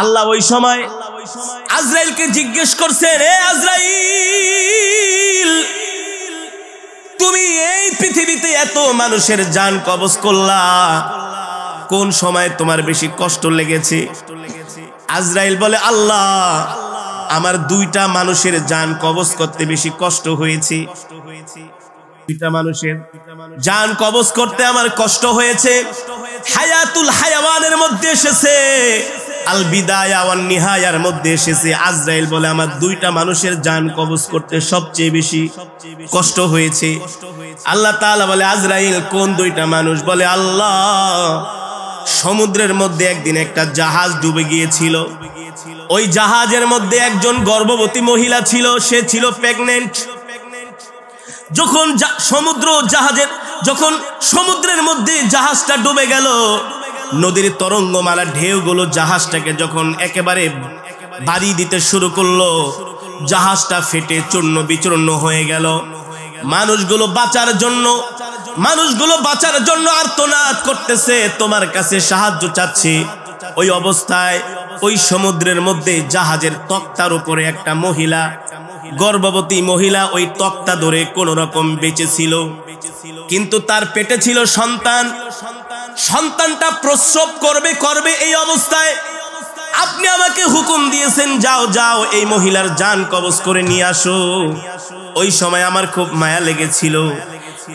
আল্লাহ ওই সময় আজরাইলকে জিজ্ঞেস করছেন, হে আজরাইল, তুমি এই পৃথিবীতে এত মানুষের জান কবজ করলা, কোন সময় তোমার বেশি কষ্ট লেগেছে? আজরাইল বলে, আল্লাহ, আমার দুইটা মানুষের জান কবজ করতে বেশি কষ্ট হয়েছে। দুইটা মানুষের জান কবজ করতে আমার কষ্ট হয়েছে। হায়াতুল হায়াওয়ানের মধ্যে এসেছে, আল বিদায়া ওয়ান নিহায়ার মধ্যে এসেছে। আজরাইল বলে, আমার দুইটা মানুষের জান কবজ করতে সবচেয়ে বেশি কষ্ট হয়েছে। আল্লাহ তাআলা বলে, আজরাইল, কোন দুইটা মানুষ? বলে, আল্লাহ, সমুদ্রের মধ্যে একদিন একটা জাহাজ ডুবে গিয়েছিল। ওই জাহাজের মধ্যে একজন গর্ভবতী মহিলা ছিল, সে ছিল প্রেগন্যান্ট। যখন সমুদ্রের মধ্যে জাহাজটা ডুবে গেল, নদীর তরঙ্গমালা ঢেউগুলো জাহাজটাকে যখন একেবারে বাড়ি দিতে শুরু করলো, জাহাজটা ফেটে চূর্ণ বিচূর্ণ হয়ে গেল। মানুষগুলো বাঁচার জন্য আর্তনাদ করতেছে, তোমার কাছে সাহায্য চাচ্ছে। ওই অবস্থায় ওই সমুদ্রের মধ্যে জাহাজের তক্তার উপরে একটা মহিলা, গর্ভবতী মহিলা, ওই তক্তা ধরে কোন রকম বেঁচে ছিল। কিন্তু তার পেটে ছিল সন্তান। সন্তানটা প্রসব করবে এই অবস্থায় আপনি আমাকে হুকুম দিয়েছেন, যাও যাও, এই মহিলার জান কবজ করে নিয়ে আসো। ওই সময় আমার খুব মায়া লেগেছিল,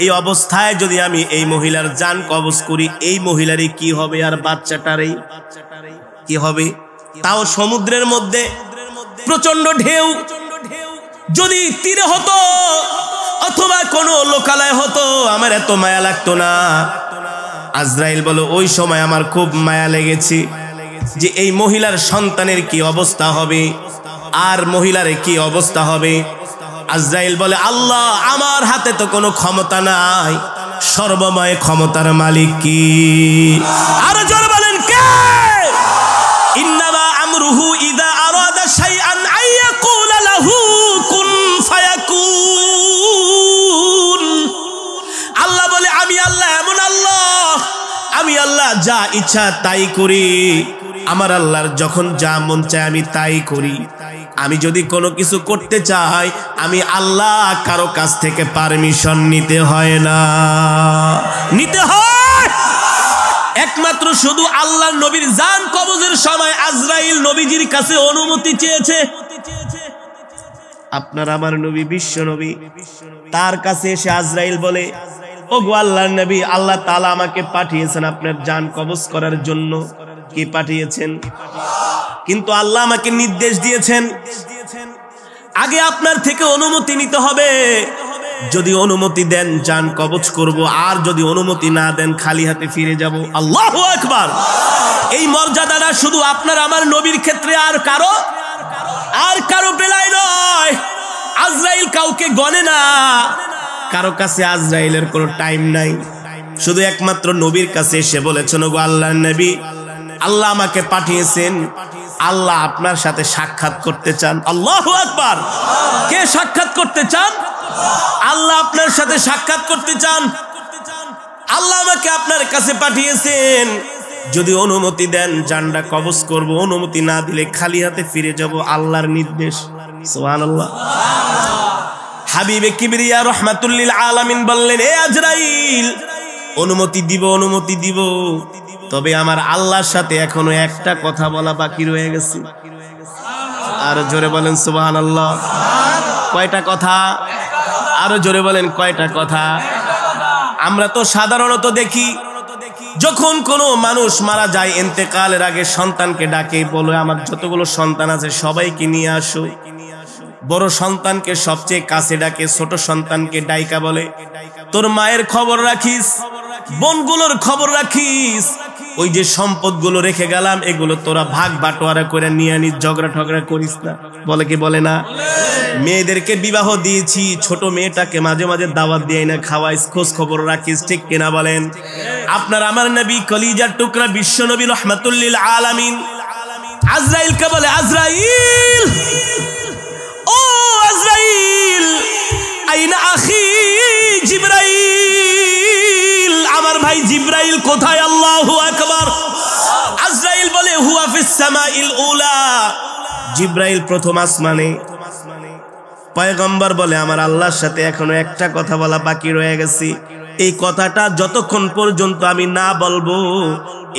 এই অবস্থায় যদি আমি এই মহিলার জান কবজ করি, এই মহিলারই কি হবে আর বাচ্চাটারই কি হবে? তাও সমুদ্রের মধ্যে প্রচন্ড ঢেউ। যদি তীরে হতো অথবা কোনো লোকালয় হতো, আমার এত মায়া লাগতো না। আজরাইল বলে, ওই সময় আমার খুব মায়া লেগেছে যে এই মহিলার সন্তানের কি অবস্থা হবে আর মহিলার কি অবস্থা হবে। আজরাইল বলে, আল্লাহ, আমার হাতে তো কোনো ক্ষমতা নাই, সর্বময় ক্ষমতার মালিক কি? আরো জোরে বলেন, কে? ইন্নামা আমরুহু ইযা আরাদা শাইআন আইয়াকুলা লাহু কুন ফায়াকুন। আল্লাহ বলে, আমি আল্লাহ এমন আল্লাহ, আমি আল্লাহ যা ইচ্ছা তাই করি। আমার আল্লাহর যখন যা মন চায় আমি তাই করি। আমি যদি কোনো কিছু করতে চাই, আমি আল্লাহ কারো কাছ থেকে পারমিশন নিতে হয় না, নিতে হয় একমাত্র শুধু আল্লাহর নবীর জান কবজের সময় আজরাইল নবীজির কাছে অনুমতি চেয়েছে। আপনার আমার নবী, বিশ্ব নবী, তার কাছে এসে আজরাইল বলে, ওগো আল্লাহর নবী, আল্লাহ তাআলা আমাকে পাঠিয়েছেন আপনার জান কবজ করার জন্য। কি পাঠিয়েছেন? কিন্তু আল্লাহ আমাকে নির্দেশ দিয়েছেন, আগে আপনার থেকে অনুমতি নিতে হবে। যদি অনুমতি দেন জান কবজ করব, আর যদি অনুমতি না দেন খালি হাতে ফিরে যাব। আল্লাহু আকবার। এই মর্যাদাটা শুধু আপনার আমার নবীর ক্ষেত্রে, আর কারো বেলায় নয়। আজরাইল কাউকে গনে না, কারো কাছে আজরাইলের কোনো টাইম নাই। শুধু একমাত্র নবীর কাছে এসে বলেছেন, ওগো আল্লাহর নবী, আল্লাহ আমাকে পাঠিয়েছেন, আল্লাহ আপনার সাথে সাক্ষাৎ করতে চান। আল্লাহু আকবার। কে সাক্ষাৎ করতে চান? আল্লাহ আপনার সাথে সাক্ষাৎ করতে চান। আল্লাহ আমাকে আপনার কাছে পাঠিয়েছেন, যদি অনুমতি দেন জানটা কবজ করব, অনুমতি না দিলে খালি হাতে ফিরে যাব। আল্লাহর নির্দেশ। সুবহানাল্লাহ। হাবিবে কিবরিয়া রাহমাতুল লিল আলামিন বললেন, হে আজরাইল, অনুমতি দিব, তবে আমার আল্লাহর সাথে এখনো একটা কথা বলা বাকি রয়ে গেছে। আর জোরে বলেন সুবহানাল্লাহ। কয়টা কথা? আরো জোরে বলেন, কয়টা কথা? আমরা তো সাধারণত দেখি, যখন কোনো মানুষ মারা যায়, ইন্তেকালের আগে সন্তানকে ডাকে, বলে আমার যতগুলো সন্তান আছে সবাইকে নিয়ে আসো। বড় সন্তানকে সবচেয়ে কাছে ডাকে, ছোট সন্তানকে ডাইকা বলে, তোর মায়ের খবর রাখিস, বোনগুলোর খবর রাখিস, ওই যে সম্পদগুলো রেখে গেলাম এগুলো তোরা ভাগ বাটোয়ারা করে নিয়ে আনিস, ঝগড়া ঠগড়া করিস না। বলে কি বলে না? মেয়েদেরকে বিবাহ দিয়েছি, ছোট মেয়েটাকে মাঝে মাঝে দাওয়াত দিয়ে না খাওয়াইস, খোঁজ খবর রাখিস, ঠিক কিনা বলেন? আপনার আমার নবী কলিজার টুকরা বিশ্ব নবী রাহমাতুল লিল আলামিন আজরাইলকে বলে, আজরাইল, ও আজরাইল, আইনা আখি জিবরাইল, আমার ভাই জিবরাইল কোথায়? আল্লাহু আকবার। আজরাইল বলে, হুয়া ফিস সামাইল উলা, জিব্রাইল প্রথম আসমানে। পয়গম্বর বলে আমার আল্লাহর সাথে এখনো একটা কথা বলা বাকি রয়ে গেছে, এই কথাটা যতক্ষণ পর্যন্ত আমি না বলবো,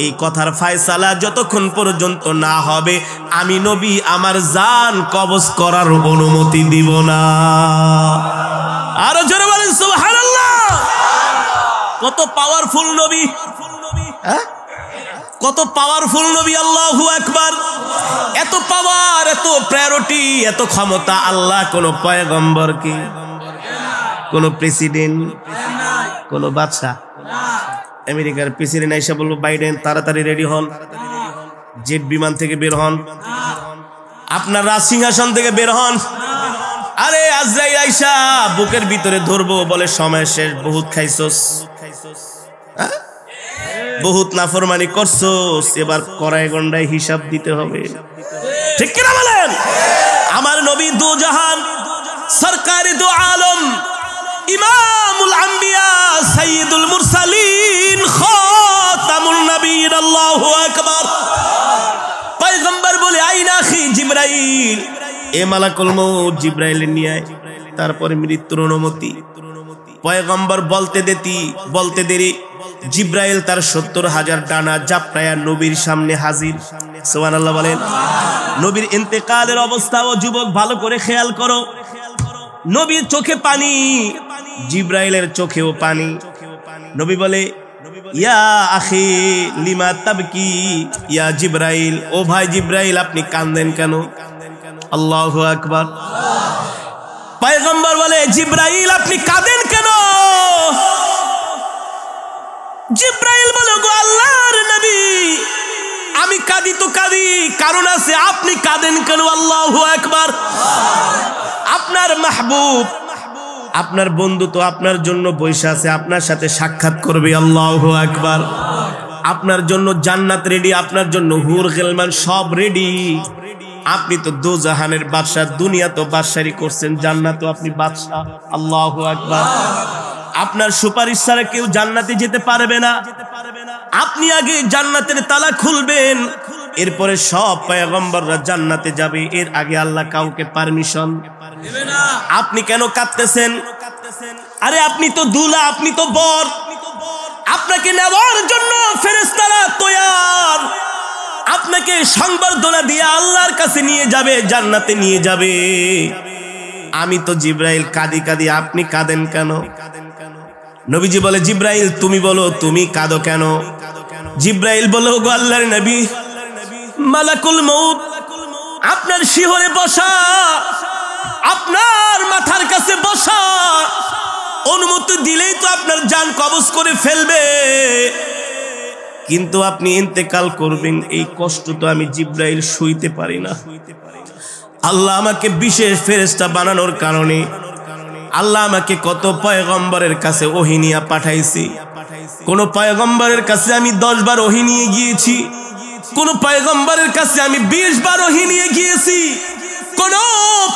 এই কথার ফয়সালা যতক্ষণ পর্যন্ত না হবে, আমি নবী আমার জান কবজ করার অনুমতি দিব না। আরো জোরে বলেন সুবহানাল্লাহ। কত পাওয়ারফুল নবী, কত পাওয়ারফুল নবী, আল্লাহু আকবার। এত পাওয়ার, এত প্রায়োরিটি, এত ক্ষমতা আল্লাহ কোন পয়গম্বরকে, কোন প্রেসিডেন্ট, কোন বাদশা, আমেরিকার প্রেসিডেন্ট আইসা বলবো বাইডেন তাড়াতাড়ি রেডি হন, জেট বিমান থেকে বের হন, আপনার রাজ সিংহাসন থেকে বের হন। আরে আজরাইল আইসা বুকের ভিতরে ধরবো, বলে সময় শেষ, বহুত খাইছস, বহুত নাফরমানি করছস, এবার কড়াই গন্ডায় হিসাব দিতে হবে। ঠিক কিনা বলেন? আমার নবী দু জাহান, সরকারি দু আলম, ইমামুল আম্বিয়া, সাইয়্যিদুল মুরসালিন, খাতামুন নবিয়্যিন, আল্লাহু আকবার। পয়গম্বর বলে আইনা আখি জিবরাইল, এ মালাকুল মউত জিবরাইল নিয়ে আয়। তারপরে মৃত্যুর অনুমতি। পয়গম্বর বলতে দেরি জিবরাইল তার 70,000 ডানা জাপটায়া নবীর সামনে হাজির। সুবহানাল্লাহ বলেন। নবীর ইন্তেকালের অবস্থাও যুবক ভালো করে খেয়াল করো। নবীর চোখে পানি, জিবরাইলের চোখেও পানি। নবী বলে ইয়া আখি লিমা তাবকি ইয়া জিবরাইল, ও ভাই জিবরাইল আপনি কাঁদেন কেন? আল্লাহু আকবার। পয়গম্বর বলে জিবরাইল আপনি কাঁদেন কেন? জিবরাইল বলে গো আল্লাহর নবী আমি কাঁদি তো কাঁদি, কারণ আছে, আপনি কাঁদেন কেন? আল্লাহু আকবার। আপনার মাহবুব, আপনার বন্ধু তো আপনার জন্য বসে আছে, আপনার সাথে সাক্ষাৎ করবে। আল্লাহু আকবার। আপনার জন্য জান্নাত রেডি, আপনার জন্য হুর গিলমান সব রেডি। আপনি তো দোজাহানের বাদশা, দুনিয়া তো বাদশাহী করছেন, জান্নাত তো আপনি বাদশা। আল্লাহু আকবার। আপনার সুপারিশ ছাড়া কেউ জান্নাতে যেতে পারবে না। আপনি আগে জান্নাতের তালা খুলবেন, এরপরে সব পয়গম্বররা জান্নাতে যাবে। এর আগে আল্লাহ কাউকে পারমিশন দেবে না। আপনি কেন কাঁদতেছেন? আরে আপনি তো দুলা, আপনি তো বর, আপনাকে নেওয়ার জন্য ফেরেশতারা তৈয়ার। আপনাকে সংবর্ধনা দিয়ে আল্লাহর কাছে নিয়ে যাবে, জান্নাতে নিয়ে যাবে। আমি তো জিবরাইল কাঁদি কাঁদি, আপনি কাঁদেন কেন? নবীজি বলে জিবরাইল তুমি বলো, তুমি কাঁদো কেন? জিবরাইল বলো গো আল্লাহর নবী, মালাকুল মউত আপনার শিহরে বসা, আপনার মাথার কাছে বসা, অনুমতি দিলেই তো আপনার জান কবজ করে ফেলবে, কিন্তু আপনি ইন্তেকাল করবেন, এই কষ্ট তো আমি জিবরাইল সইতে পারি না। আল্লাহ আমাকে বিশেষ ফেরেশতা বানানোর কারণে আল্লাহ আমাকে কত পয়গম্বরের কাছে ওহী নিয়ে পাঠাইছি। কোন পয়গম্বরের কাছে আমি 10 বার ওহী নিয়ে গিয়েছি, কোন পয়গম্বরের কাছে আমি 20 বার ওহী নিয়ে গিয়েছি, কোন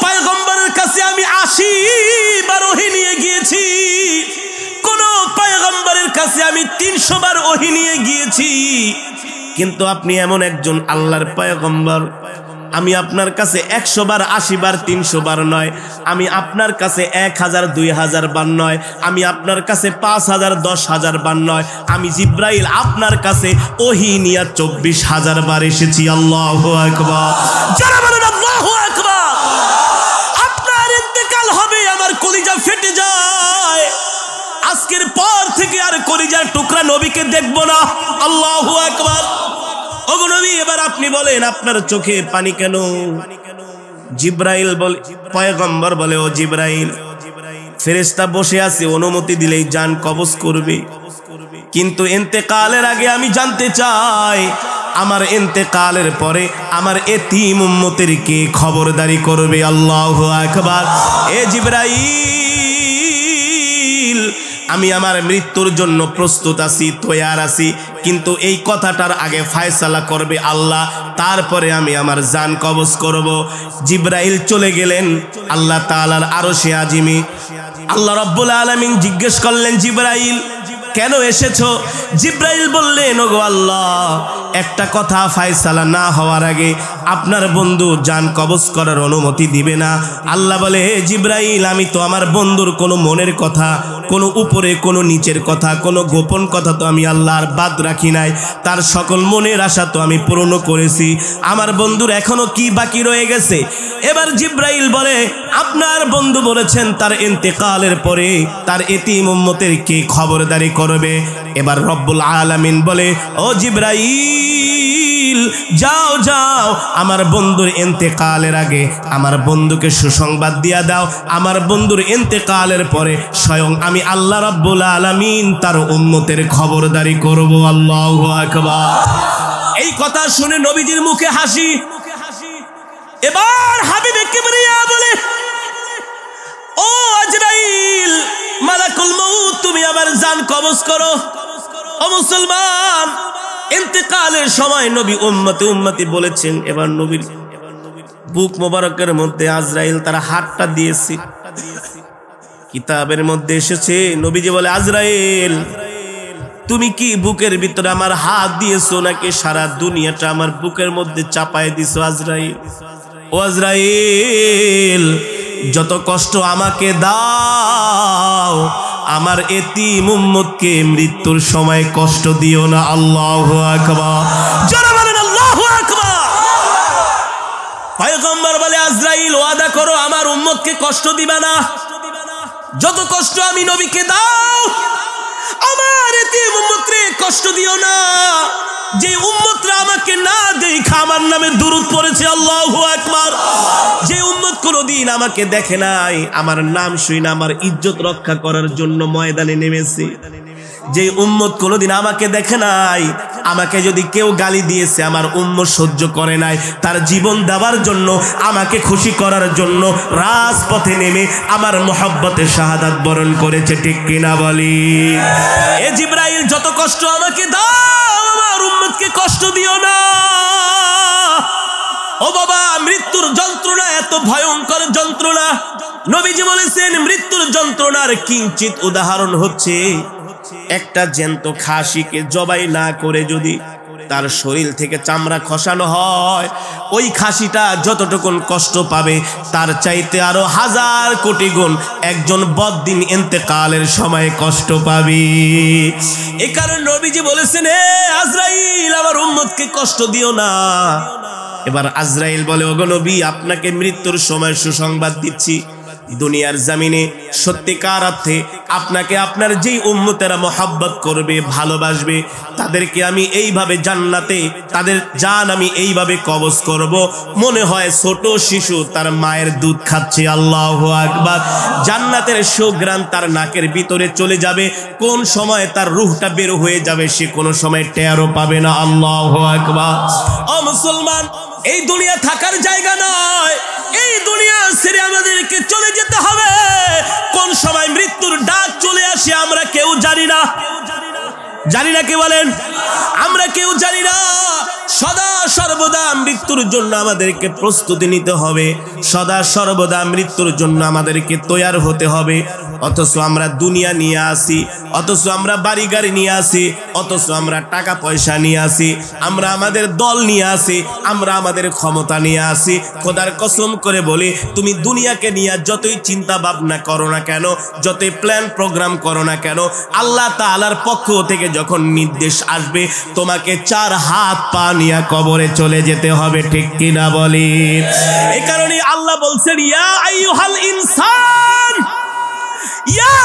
পয়গম্বরের কাছে আমি 80 বার ওহী নিয়ে গিয়েছি, কোন পয়গম্বরের কাছে আমি 300 বার ওহী নিয়ে গিয়েছি। কিন্তু আপনি এমন একজন আল্লাহর পয়গম্বর, আমি আপনার কাছে 100 বার 80 বার 300 বার নয়, আমি আপনার কাছে 1000 2000 বার নয়, আমি আপনার কাছে 5000 10,000 বার নয়, আমি জিবরাইল আপনার কাছে ওহী নিয়ে 24,000 বার এসেছি। আল্লাহু আকবার। যারা বলেন আল্লাহু আকবার। আপনার ইন্তেকাল হবে, আমার কলিজা ফেটে যায়। আজকের পর থেকে আর কলিজার টুকরা নবীকে দেখব না। আল্লাহু আকবার। ওগো নবী এবার আপনি বলেন আপনার চোখে পানি কেন? জিবরাইল বলে, পয়গম্বর বলে ও জিবরাইল ফেরেশতা বসে আছে, অনুমতি দিলেই জান কবজ করবে, কিন্তু ইন্তেকালের আগে আমি জানতে চাই আমার ইন্তেকালের পরে আমার এতিম উম্মতের কে খবরদারি করবে। আল্লাহু আকবার। এ জিবরাইল আমি আমার মৃত্যুর জন্য প্রস্তুত আছি, তৈয়ার আছি, কিন্তু এই কথাটার আগে ফয়সালা করবে আল্লাহ, তারপরে আমি আমার জান কবজ করব। জিবরাইল চলে গেলেন আল্লাহ তাআলার আরশে আজিমে। আল্লাহ রাব্বুল আলামিন জিজ্ঞেস করলেন জিবরাইল কেন এসেছো? জিব্রাইল বললেন, ওগো আল্লাহ, একটা কথা ফায়সালা না হওয়ার আগে আপনার বন্ধু জান কবজ করার অনুমতি দিবে না। আল্লাহ বলে, হে জিব্রাইল, আমি তো আমার বন্ধুর কোনো মনের কথা, কোনো উপরে কোনো নিচের কথা, কোনো গোপন কথা তো আমি আল্লাহর বাদ রাখি নাই। তার সকল মনের আশা তো আমি পূরণ করেছি। আমার বন্ধুর এখনো কি বাকি রয়ে গেছে? এবার জিব্রাইল বলে, আপনার বন্ধু বলেছেন তার ইন্তেকালের পরে তার এতিম উম্মতের কে খবরদারি করবে। এবার রব্বুল আলামিন বলে, ও জিব্রাইল, যাও যাও, আমার বন্ধুর ইন্তেকালের আগে আমার বন্ধুকে সুসংবাদ দিয়া দাও। আমার বন্ধুর ইন্তেকালের পরে স্বয়ং আমি আল্লাহ রব্বুল আলামিন তার উম্মতের খবরদারি করব। আল্লাহু আকবার। এই কথা শুনে নবীজির মুখে হাসি। এবার হাবিবে কিবরিয়া বলে, ও আজরাইল, মালাকুল মউত, তুমি আবার জান কবজ করো। ও মুসলমান, ইন্তেকালের সময় নবী উম্মতি বলেছেন। এবার নবীর বুক মোবারকের মধ্যে আজরাইল তার হাতটা দিয়েছে। কিতাবের মধ্যে এসেছে, নবীজি বলে, আজরাইল, তুমি কি বুকের ভিতরে আমার হাত দিয়েছো নাকি সারা দুনিয়াটা আমার বুকের মধ্যে চাপায় দিছো? আজরাইল, ও আজরাইল, যত কষ্ট আমাকে দাও, আমার এতিম উম্মতকে মৃত্যুর সময় কষ্ট দিও না। আল্লাহু আকবার। যারা বলেন আল্লাহু আকবার। পয়গম্বর বলে, আজরাইল, ওয়াদা করো আমার উম্মতকে কষ্ট দিবা না। যত কষ্ট আমি নবীকে দাও, আমার এতিম উম্মতকে কষ্ট দিও না। যে উম্মতরা আমাকে না দেখা আমার নামে দুরূদ পড়েছে, আল্লাহু আকবার, যে উম্মত কোনদিন আমাকে দেখে নাই, আমার নাম শুনে আমার ইজ্জত রক্ষা করার জন্য ময়দানে নেমেছে, যে উম্মত কোনদিন আমাকে দেখে নাই, আমাকে যদি কেউ গালি দিয়েছে আমার উম্মত সহ্য করে নাই, তার জীবন দেওয়ার জন্য, আমাকে খুশি করার জন্য রাজপথে নেমে আমার মহব্বতে শাহাদাত বরণ করেছে। ঠিক কিনা বলি? এ জিব্রাইল, যত কষ্ট আমাকে দাও, আমার উম্মতকে কষ্ট দিও না। ও বাবা, মৃত্যুর যন্ত্রণা এত ভয়ঙ্কর যন্ত্রণা। নবীজি বলেছেন, মৃত্যুর যন্ত্রণার কিঞ্চিত উদাহরণ হচ্ছে একটা জ্যান্ত খাসিকে জবাই না করে যদি তার শরীর থেকে চামড়া খসানো হয়, ওই খাসিটা যতটুকুন কষ্ট পাবে তার চাইতে আরো 1000 কোটি গুণ একজন বদ্দিন ইন্তেকালের সময় কষ্ট পাবে। এই কারণে নবীজি বলেছেন, হে আজরাইল, আমার উম্মতকে কষ্ট দিও না। এবার আজরাইল বলে, ওগো নবী, আপনাকে মৃত্যুর সময় সুসংবাদ দিচ্ছি। দুনিয়ার জমিনে সত্যিকার অর্থে আপনাকে আপনার যেই উম্মতেরা মহব্বত করবে, ভালোবাসবে, তাদেরকে আমি এইভাবে জান্নাতে তাদের জান আমি এইভাবে কবজ করব, মনে হয় ছোট শিশু তার মায়ের দুধ খাচ্ছে। আল্লাহু আকবার। জান্নাতের সুঘ্রাণ তার নাকের ভিতরে চলে যাবে, কোন সময় তার রূহটা বের হয়ে যাবে সে কোনো সময় টেরও পাবে না। আল্লাহু আকবার। ও মুসলমান, এই দুনিয়া থাকার জায়গা নয়, এই দুনিয়া ছেড়ে আমাদেরকে চলে যেতে হবে। কোন সময় মৃত্যুর ডাক চলে আসে আমরা কেউ জানি না। জানি না, কে বলেন? আমরা কেউ জানি না। সদা সর্বদা মৃত্যুর জন্য আমাদেরকে প্রস্তুতি নিতে হবে, সদা সর্বদা মৃত্যুর জন্য আমাদেরকে তৈয়ার হতে হবে। অথচ আমরা দুনিয়া নিয়ে আসি, অথচ আমরা বাড়ি গাড়ি নিয়ে আসি, অথচ আমরা টাকা পয়সা নিয়ে আসি, আমরা আমাদের দল নিয়ে আসি, আমরা আমাদের ক্ষমতা নিয়ে আসি। খোদার কসম করে বলি, তুমি দুনিয়াকে নিয়ে যতই চিন্তা ভাবনা করো না কেন, যতই প্ল্যান প্রোগ্রাম করো না কেন, আল্লাহ তাআলার পক্ষ থেকে যখন নির্দেশ আসবে, তোমাকে 4 হাত পা নিয়ে কবরে চলে যেতে হবে। ঠিক কিনা বলি? এই কারণে আল্লাহ বলছেন, ইয়া আইয়ুহাল ইনসান, ইয়া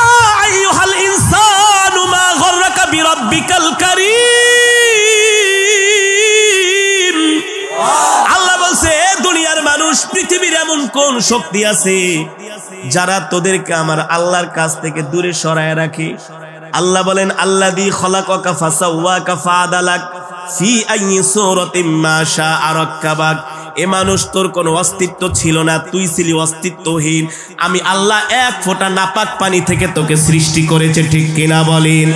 আইয়ুহাল ইনসানু মা গররাকা বিরাব্বিকাল কারীম। আল্লাহ বলছে, দুনিয়ার মানুষ, পৃথিবীর এমন কোন শক্তি আছে যারা তোদেরকে আমার আল্লাহর কাছ থেকে দূরে সরায় রাখে? আল্লাহ বলেন, আল্লাযী খলাকাকা ফাসাওয়াকা ফাআদালাক ফি আইয়ি সূরাতিন মা শাআ রাক্কাবাক। এ মানুষ, তোর কোনো অস্তিত্ব ছিল না, তুই ছিলি অস্তিত্বহীন। আমি আল্লাহ এক ফোঁটা নাপাক পানি থেকে তোকে সৃষ্টি করেছে। ঠিক কিনা বলেন?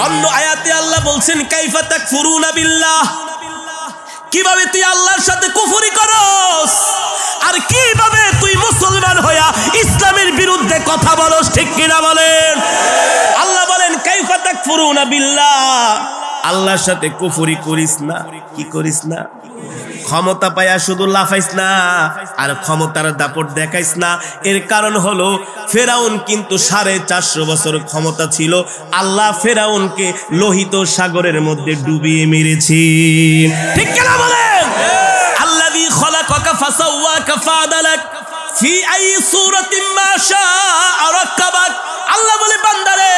অন্য আয়াতে আল্লাহ বলছেন, কাইফা তাকফুরুনা বিল্লাহ, কিভাবে তুই আল্লাহর সাথে কুফরি করস, আর কিভাবে তুই মুসলমান হইয়া ইসলামের বিরুদ্ধে কথা বলস। ঠিক কিনা বলেন? আল্লাহ বলেন, কাইফা তাকফুরুনা ইয়াকফুরুনা বিল্লাহ, আল্লাহর সাথে কুফরি করিস না। কি করিস না? ক্ষমতা পায়া শুধু লাফাইস না আর ক্ষমতার দাপট দেখাইস না। এর কারণ হলো ফেরাউন কিন্তু 450 বছর ক্ষমতা ছিল, আল্লাহ ফেরাউনকে লোহিত সাগরের মধ্যে ডুবিয়ে মেরেছেন। ঠিক কিনা বলেন? আল্লাযী খলাকাকা ফাসাওয়াকা ফাআদালাক ফি আই সূরাতিন মা শাআ রাক্কাবাক। আল্লাহ বলে বান্দারে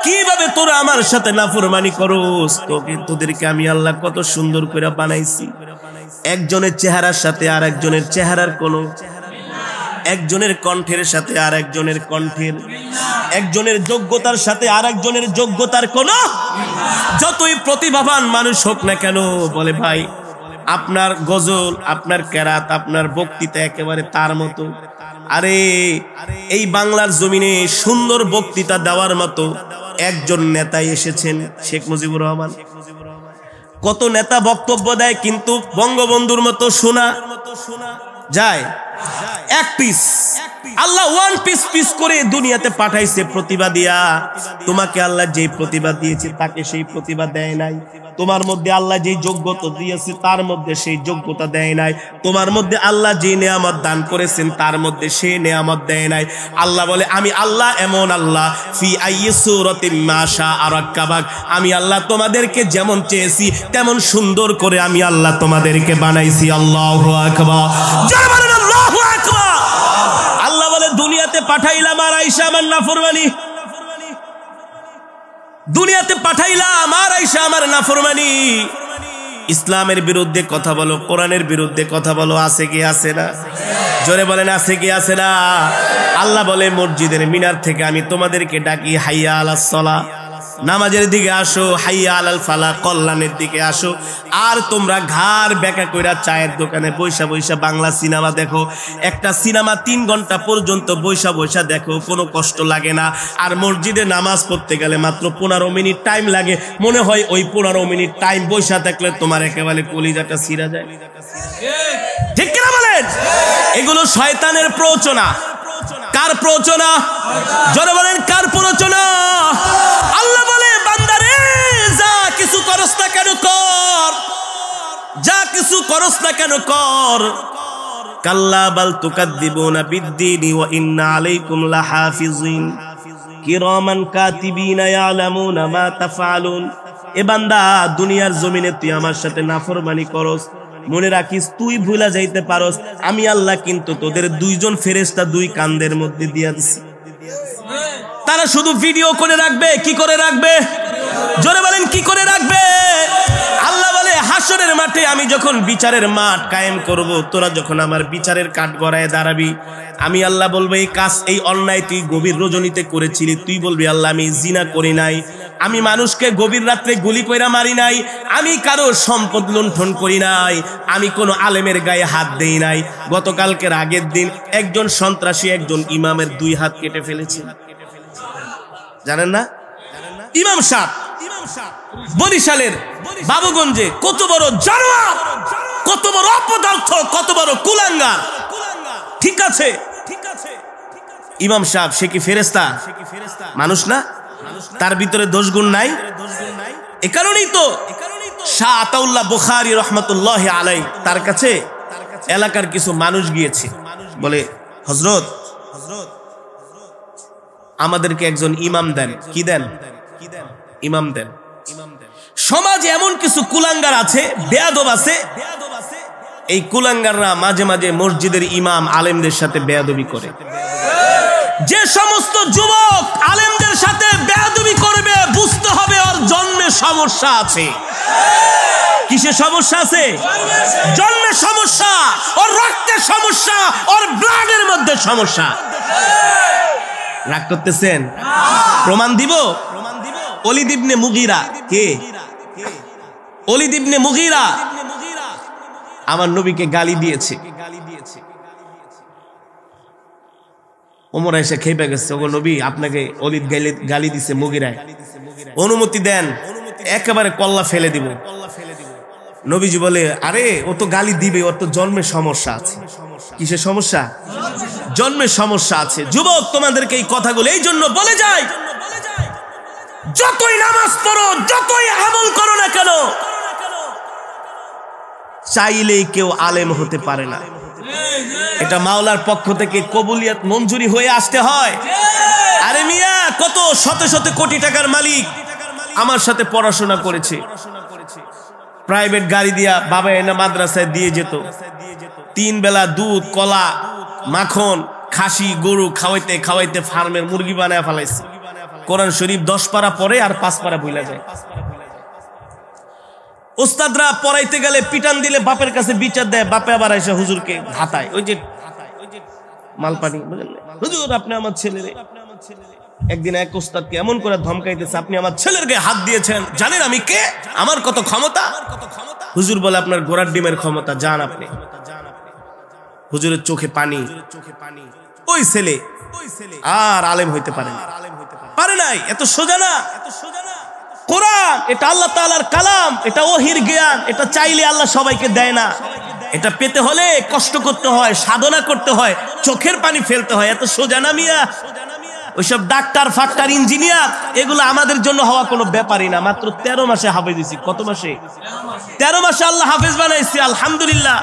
কিভাবে তোরা আমার সাথে নাফরমানি করস, তোদেরকে আমি আল্লাহ কত সুন্দর করে বানাইছি। একজনের চেহারার সাথে আর একজনের চেহারার কোনো, একজনের কণ্ঠের সাথে আর একজনের কণ্ঠের, একজনের যোগ্যতার সাথে আর একজনের যোগ্যতার কোনো। যতই প্রতিভাবান মানুষ হোক না কেন, বলে ভাই আপনার গজল, আপনার কেরাত, আপনার বক্তৃতা একেবারে তার মতো। আরে এই বাংলার জমিনে সুন্দর বক্তৃতা দেওয়ার মতো একজন নেতাই এসেছেন, শেখ মুজিবুর রহমান। কত নেতা বক্তব্য দেয়, কিন্তু বঙ্গবন্ধুর মতো শোনা যায় এক পিস। আল্লাহ ওয়ান পিস পিস করে দুনিয়াতে পাঠাইছে প্রতিভা দিয়া। তোমাকে আল্লাহ যেই প্রতিভা দিয়েছে তাকে সেই প্রতিভা দেয় নাই। তোমার মধ্যে আল্লাহ যেই যোগ্যতা দিয়েছে তার মধ্যে সেই যোগ্যতা দেয় নাই। তোমার মধ্যে আল্লাহ যে নেয়ামত দান করেছেন তার মধ্যে সেই নেয়ামত দেয় নাই। আল্লাহ বলে আমি আল্লাহ এমন আল্লাহ, ফি আইয়ি সূরাতিন মা শাআ রাক্কাবাক, আমি আল্লাহ তোমাদেরকে যেমন চেয়েছি তেমন সুন্দর করে আমি আল্লাহ তোমাদেরকে বানাইছি। আল্লাহু আকবার, জোরে বলেন আল্লাহু আকবার। আল্লাহ বলে দুনিয়াতে পাঠাইলাম আর আয়েশা আমার নাফরমানি, দুনিয়াতে পাঠাইলাম আর আয়েশা আমার নাফরমানি। ইসলামের বিরুদ্ধে কথা বলো, কোরআনের বিরুদ্ধে কথা বলো, আছে কি আছে না? জোরে বলেন আছে কি আছে না? আল্লাহ বলে মসজিদের মিনার থেকে আমি তোমাদেরকে ডাকি, হাইয়া আলাস সালাহ, নামাজের দিকে আসো, হাইয়া আলাল ফালাহ, কল্যাণের দিকে আসো। আর তোমরা ঘাড় বেঁকা কইরা চায়ের দোকানে বৈশা বৈশা বাংলা সিনেমা দেখো। একটা সিনেমা 3 ঘন্টা পর্যন্ত বৈশা বৈশা দেখো, কোনো কষ্ট লাগে না। আর মসজিদে নামাজ পড়তে গেলে মাত্র 15 মিনিট টাইম লাগে। মনে হয় ওই 15 মিনিট টাইম বৈশা থাকলে তোমার একেবারে কলিজাটা ছিঁড়া যায়। ঠিক কিনা বলেন? এগুলো শয়তানের প্ররোচনা। কার প্ররোচনা? জোরে বলেন কার প্ররোচনা? আল্লাহ বলে বান্দারে যা কিছু করস না কেন কর, যা কিছু করস না কেন কর। কাল্লা বাল তুকাদ্দিবুনা বিদ্দীনি ওয়া ইন্না আলাইকুম লাহাফিজিন কিরামান কাতিবিনা ইয়ালামুনা মা তাফআলুন। এ বান্দা দুনিয়ার জমিনে তুই আমার সাথে নাফরমানি করস, মনে রাখিস তুই ভুলা যাইতে পারস, আমি আল্লাহ কিন্তু তোদের 2 জন ফেরেশতা 2 কাঁধের মধ্যে দিয়া দিছি। তারা শুধু ভিডিও করে রাখবে। কি করে রাখবে? জোরে বলেন কি করে রাখবে? আল্লাহ বলে হাসরের মাঠে আমি যখন বিচারের মাঠ কায়েম করব, তোরা যখন আমার বিচারের কাঠ গড়ায় দাঁড়াবি, আমি আল্লাহ বলবো এই কাজ, এই অন্যায় তুই গভীর রজনীতে করেছিলি। তুই বলবি আল্লাহ আমি জিনা করি নাই, আমি মানুষকে গভীর রাত্রে গুলি কইরা মারি নাই, আমি কারো সম্পদ লুণ্ঠন করি নাই, আমি কোনো আলেমের গায়ে হাত দেই নাই। গতকালকের আগের দিন একজন সন্ত্রাসী একজন ইমামের 2 হাত কেটে ফেলেছে, জানেন না? ইমাম সাহেব বরিশালের বাবুগঞ্জে কত বড় জানোয়ার, কত বড় অপদার্থ, কত বড় কুলাঙ্গার। ঠিক আছে, ইমাম সাহেব সে কি ফেরেশতা? মানুষ না? তার ভিতরে দোষ গুণ নাই? এ কারণেই তো শাহ আতাউল্লাহ বুখারী রহমাতুল্লাহি আলাইহি তার কাছে এলাকার কিছু মানুষ গিয়েছে, বলে হযরত আমাদেরকে একজন ইমাম দেন। কি দেন? ইমাম দেন। সমাজে এমন কিছু কুলাঙ্গার আছে, বেয়াদব আছে, এই কুলাঙ্গাররা মাঝে মাঝে মসজিদের ইমাম আলেমদের সাথে বেয়াদবি করে। যে সমস্ত যুবক আলেমদের সাথে বেয়াদবি করবে বুঝতে হবে ওর জন্মে সমস্যা আছে। কিসে সমস্যা আছে? জন্মে সমস্যা, ওর রক্তের সমস্যা, ওর ব্লাডের মধ্যে সমস্যা। রাগ করতেছেন? প্রমাণ দিব। ওলীদ ইবনে মুগীরা কে? ওলীদ ইবনে মুগীরা আমার নবীকে গালি দিয়েছে। ওমর এসে খেপে গেছে, ওগো নবী আপনাকে ওলীদ গালি দিছে মুগীরায়, অনুমতি দেন, একেবারে কল্লা ফেলে দিব। নবীজি বলে আরে ও তো গালি দিবে, ওর তো জন্মের সমস্যা আছে। কিসের সমস্যা? জন্মের সমস্যা আছে। যুবক তোমাদেরকে এই কথাগুলো এই জন্য বলে যায়, যতই নামাজ পড়ো, যতই আমল করো না কেন, চাইলেই কেউ আলেম হতে পারে না। এটা মাওলার পক্ষ থেকে কবুলিয়ত মঞ্জুরি হয়ে আসতে হয়। আরে মিয়া, কত শত শত কোটি টাকার মালিক আমার সাথে পড়াশোনা করেছে, প্রাইভেট গাড়ি দিয়া বাবা এনে মাদ্রাসায় দিয়ে যেত, 3 বেলা দুধ, কলা, মাখন, খাসি, গরু খাওয়াইতে খাওয়াইতে ফার্মের মুরগি বানায় ফেলাইছে। কোরআন শরীফ 10 পারা পড়ে আর 5 পারা ভুলে যায়। উস্তাদরা পড়াইতে গেলে পিটান দিলে বাপের কাছে বিচার দেয়, বাপে আবার এসে হুজুরকে হাতায়, ওই যে মালপানি, বুঝলেন? হুজুর আপনি আমার ছেলেরে, একদিন এক উস্তাদকে এমন করে ধমকাইতেছে, আপনি আমার ছেলের গায়ে হাত দিয়েছেন, জানেন আমি কে, আমার কত ক্ষমতা? হুজুর বলে আপনার ঘোড়ার ডিমের ক্ষমতা, যান আপনি। হুজুরের চোখে পানি। ওই ছেলে আর আলেম হইতে পারে নাই। এত সোজা না। কোরআন এটা আল্লাহ তাআলার কালাম, এটা ওহির জ্ঞান, এটা চাইলে আল্লাহ সবাইকে দেয় না। এটা পেতে হলে কষ্ট করতে হয়, সাধনা করতে হয়, চোখের পানি ফেলতে হয়। এত সোজা না মিয়া। ওইসব ডাক্তার, ফাক্তার, ইঞ্জিনিয়ার এগুলো আমাদের জন্য হওয়া কোনো ব্যাপারই না। মাত্র 13 মাসে হাফেজ হইছি। কত মাসে? 13 মাসে আল্লাহ হাফেজ বানাইছে, আলহামদুলিল্লাহ।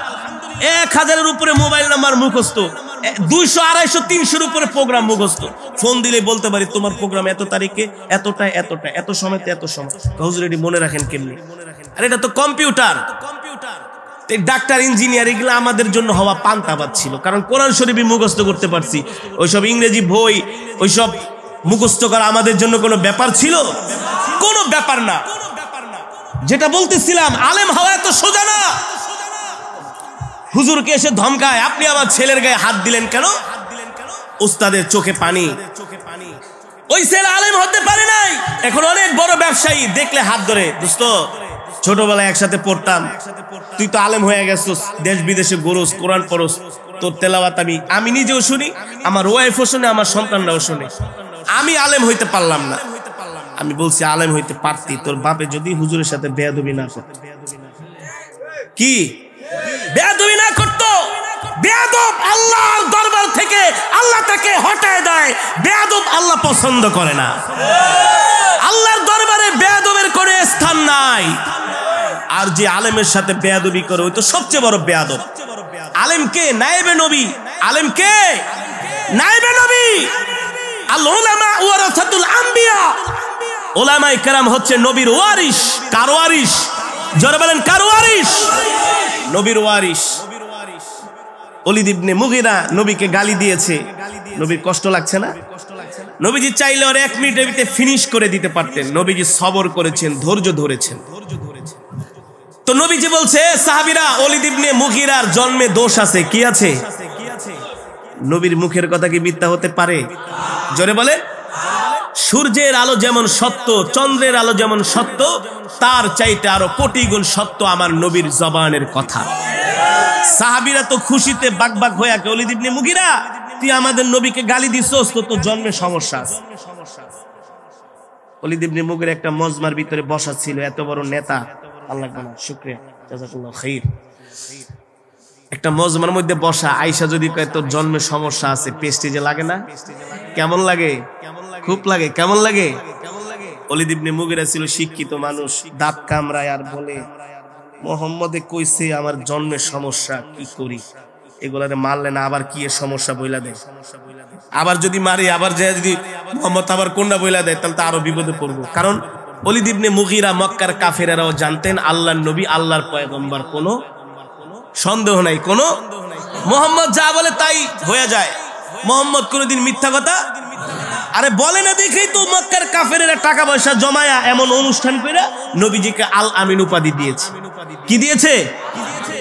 1000-এর উপরে মোবাইল নাম্বার মুখস্থ, 200, 250, 300-এর উপরে প্রোগ্রাম মুখস্থ। ফোন দিলে বলতে পারি তোমার প্রোগ্রাম এত তারিখে, এতটা, এত সময়তে এত সময়। হুজুর এটি মনে রাখেন কেমনি? আর এটা তো কম্পিউটার। ডাক্তার, ইঞ্জিনিয়ার এগুলো আমাদের জন্য হওয়া পান্তাবাদ ছিল, কারণ কোরআন শরীফই মুখস্থ করতে পারছি। ওইসব ইংরেজি বই, ওইসব মুখস্থ করা আমাদের জন্য কোনো ব্যাপার ছিল? কোনো ব্যাপার না। যেটা বলতেছিলাম, আলেম হওয়া এত সোজা না। হুজুরকে এসে ধমকায়, আপনি আমার ছেলের গায়ে হাত দিলেন কেন? উস্তাদের চোখে পানি। ওই ছেলে আলেম হতে পারে নাই, এখন অনেক বড় ব্যবসায়ী, দেখলে হাত ধরে, দোস্ত ছোটবেলায় একসাথে পড়তাম, তুই তো আলেম হয়ে গেছিস, দেশ বিদেশে ঘুরোস, কোরআন পড়োস, তোর তেলাওয়াত আমি নিজেও শুনি, আমার ওয়াইফও শুনে, আমার সন্তানরাও শুনে। আমি আলেম হইতে পারলাম না। আমি বলছি আলেম হইতে পারতি, তোর বাপে যদি হুজুরের সাথে বেয়াদবি না করত। কি বেয়াদবি না করতো? বেয়াদব আল্লাহর দরবার থেকে আল্লাহ তাকে হটায় দেয়। বেয়াদব আল্লাহ পছন্দ করে না। আল্লাহর দরবারে বেয়াদবের কোনো স্থান নাই। আর যে আলেমের সাথে বেয়াদবি করে, ওই তো সবচেয়ে বড় বেয়াদব। আলেমকে নায়েবে নবী, আলেমকে নায়েবে নবী। আল উলামা ওয়ারাসাতুল আম্বিয়া। উলামায়ে কেরাম হচ্ছে নবীর ওয়ারিস। কার ওয়ারিস? জোরে বলেন, কার ওয়ারিস? নবীর ওয়ারিস। ওলীদ ইবনে মুগীরা নবীকে গালি দিয়েছে, নবীর কষ্ট লাগছে না? নবীজি চাইলে ওর 1 মিনিটের ভিতরে ফিনিশ করে দিতে পারতেন। নবীজি সবর করেছেন, ধৈর্য ধরেছেন। তো নবীজি বলছে, সাহাবীরা, ওলীদ ইবনে মুগীরার জন্মে দোষ আছে। কি আছে? নবীর মুখের কথা কি মিথ্যা হতে পারে? জোরে বলে। সূর্যের আলো যেমন সত্য, চন্দ্রের আলো যেমন সত্য, তার চাইতে আরো কোটি গুণ সত্য আমার নবীর জবানের কথা। সাহাবীরা তো খুশিতে বাকবাক হয়ে আছে, ওলীদ ইবনে মুগীরা তুই আমাদের নবীকে গালি দিছস, তো তোর জন্মে সমস্যা আছে। ওলীদ ইবনে মুগীরা একটা মজমার ভিতরে বসা ছিল, এত বড় নেতা, আল্লাহ তাআলা শুকরিয়া, জাযাকাল্লাহু খাইর। একটা মজমার মধ্যে বসা, আয়েশা যদি কয় তোর জন্মে সমস্যা আছে, প্রেস্টিজে লাগে না? কেমন লাগে? খুব লাগে। কেমন লাগে? ওলীদ ইবনে মুগীরা ছিল শিক্ষিত মানুষ, দাঁত কামড়ায় আর বলে, মুহাম্মদে কইছে আমার জন্মের সমস্যা, কি করি? এগুলারে মারলে না আবার কি এর সমস্যা বইলা দেয়, আবার যদি মারি, আবার যে যদি মুহাম্মদ আবার কোনটা বইলা দেয়, তাহলে তো আরো বিপদে পড়বো। কারণ ওলীদ ইবনে মুগীরা মক্কার কাফেরেরাও জানতেন আল্লাহর নবী, আল্লাহর পয়গম্বর, কোনো সন্দেহ নাই, কোনো মুহাম্মদ যা বলে তাই হয়ে যায়। মুহাম্মদ কোনোদিন মিথ্যা কথা আরে বলে না, দেখেই তো মক্কার কাফেরেরা টাকা পয়সা জমায়া এমন অনুষ্ঠান করে নবীজিকে আল আমিন উপাধি দিয়েছে। কি দিয়েছে?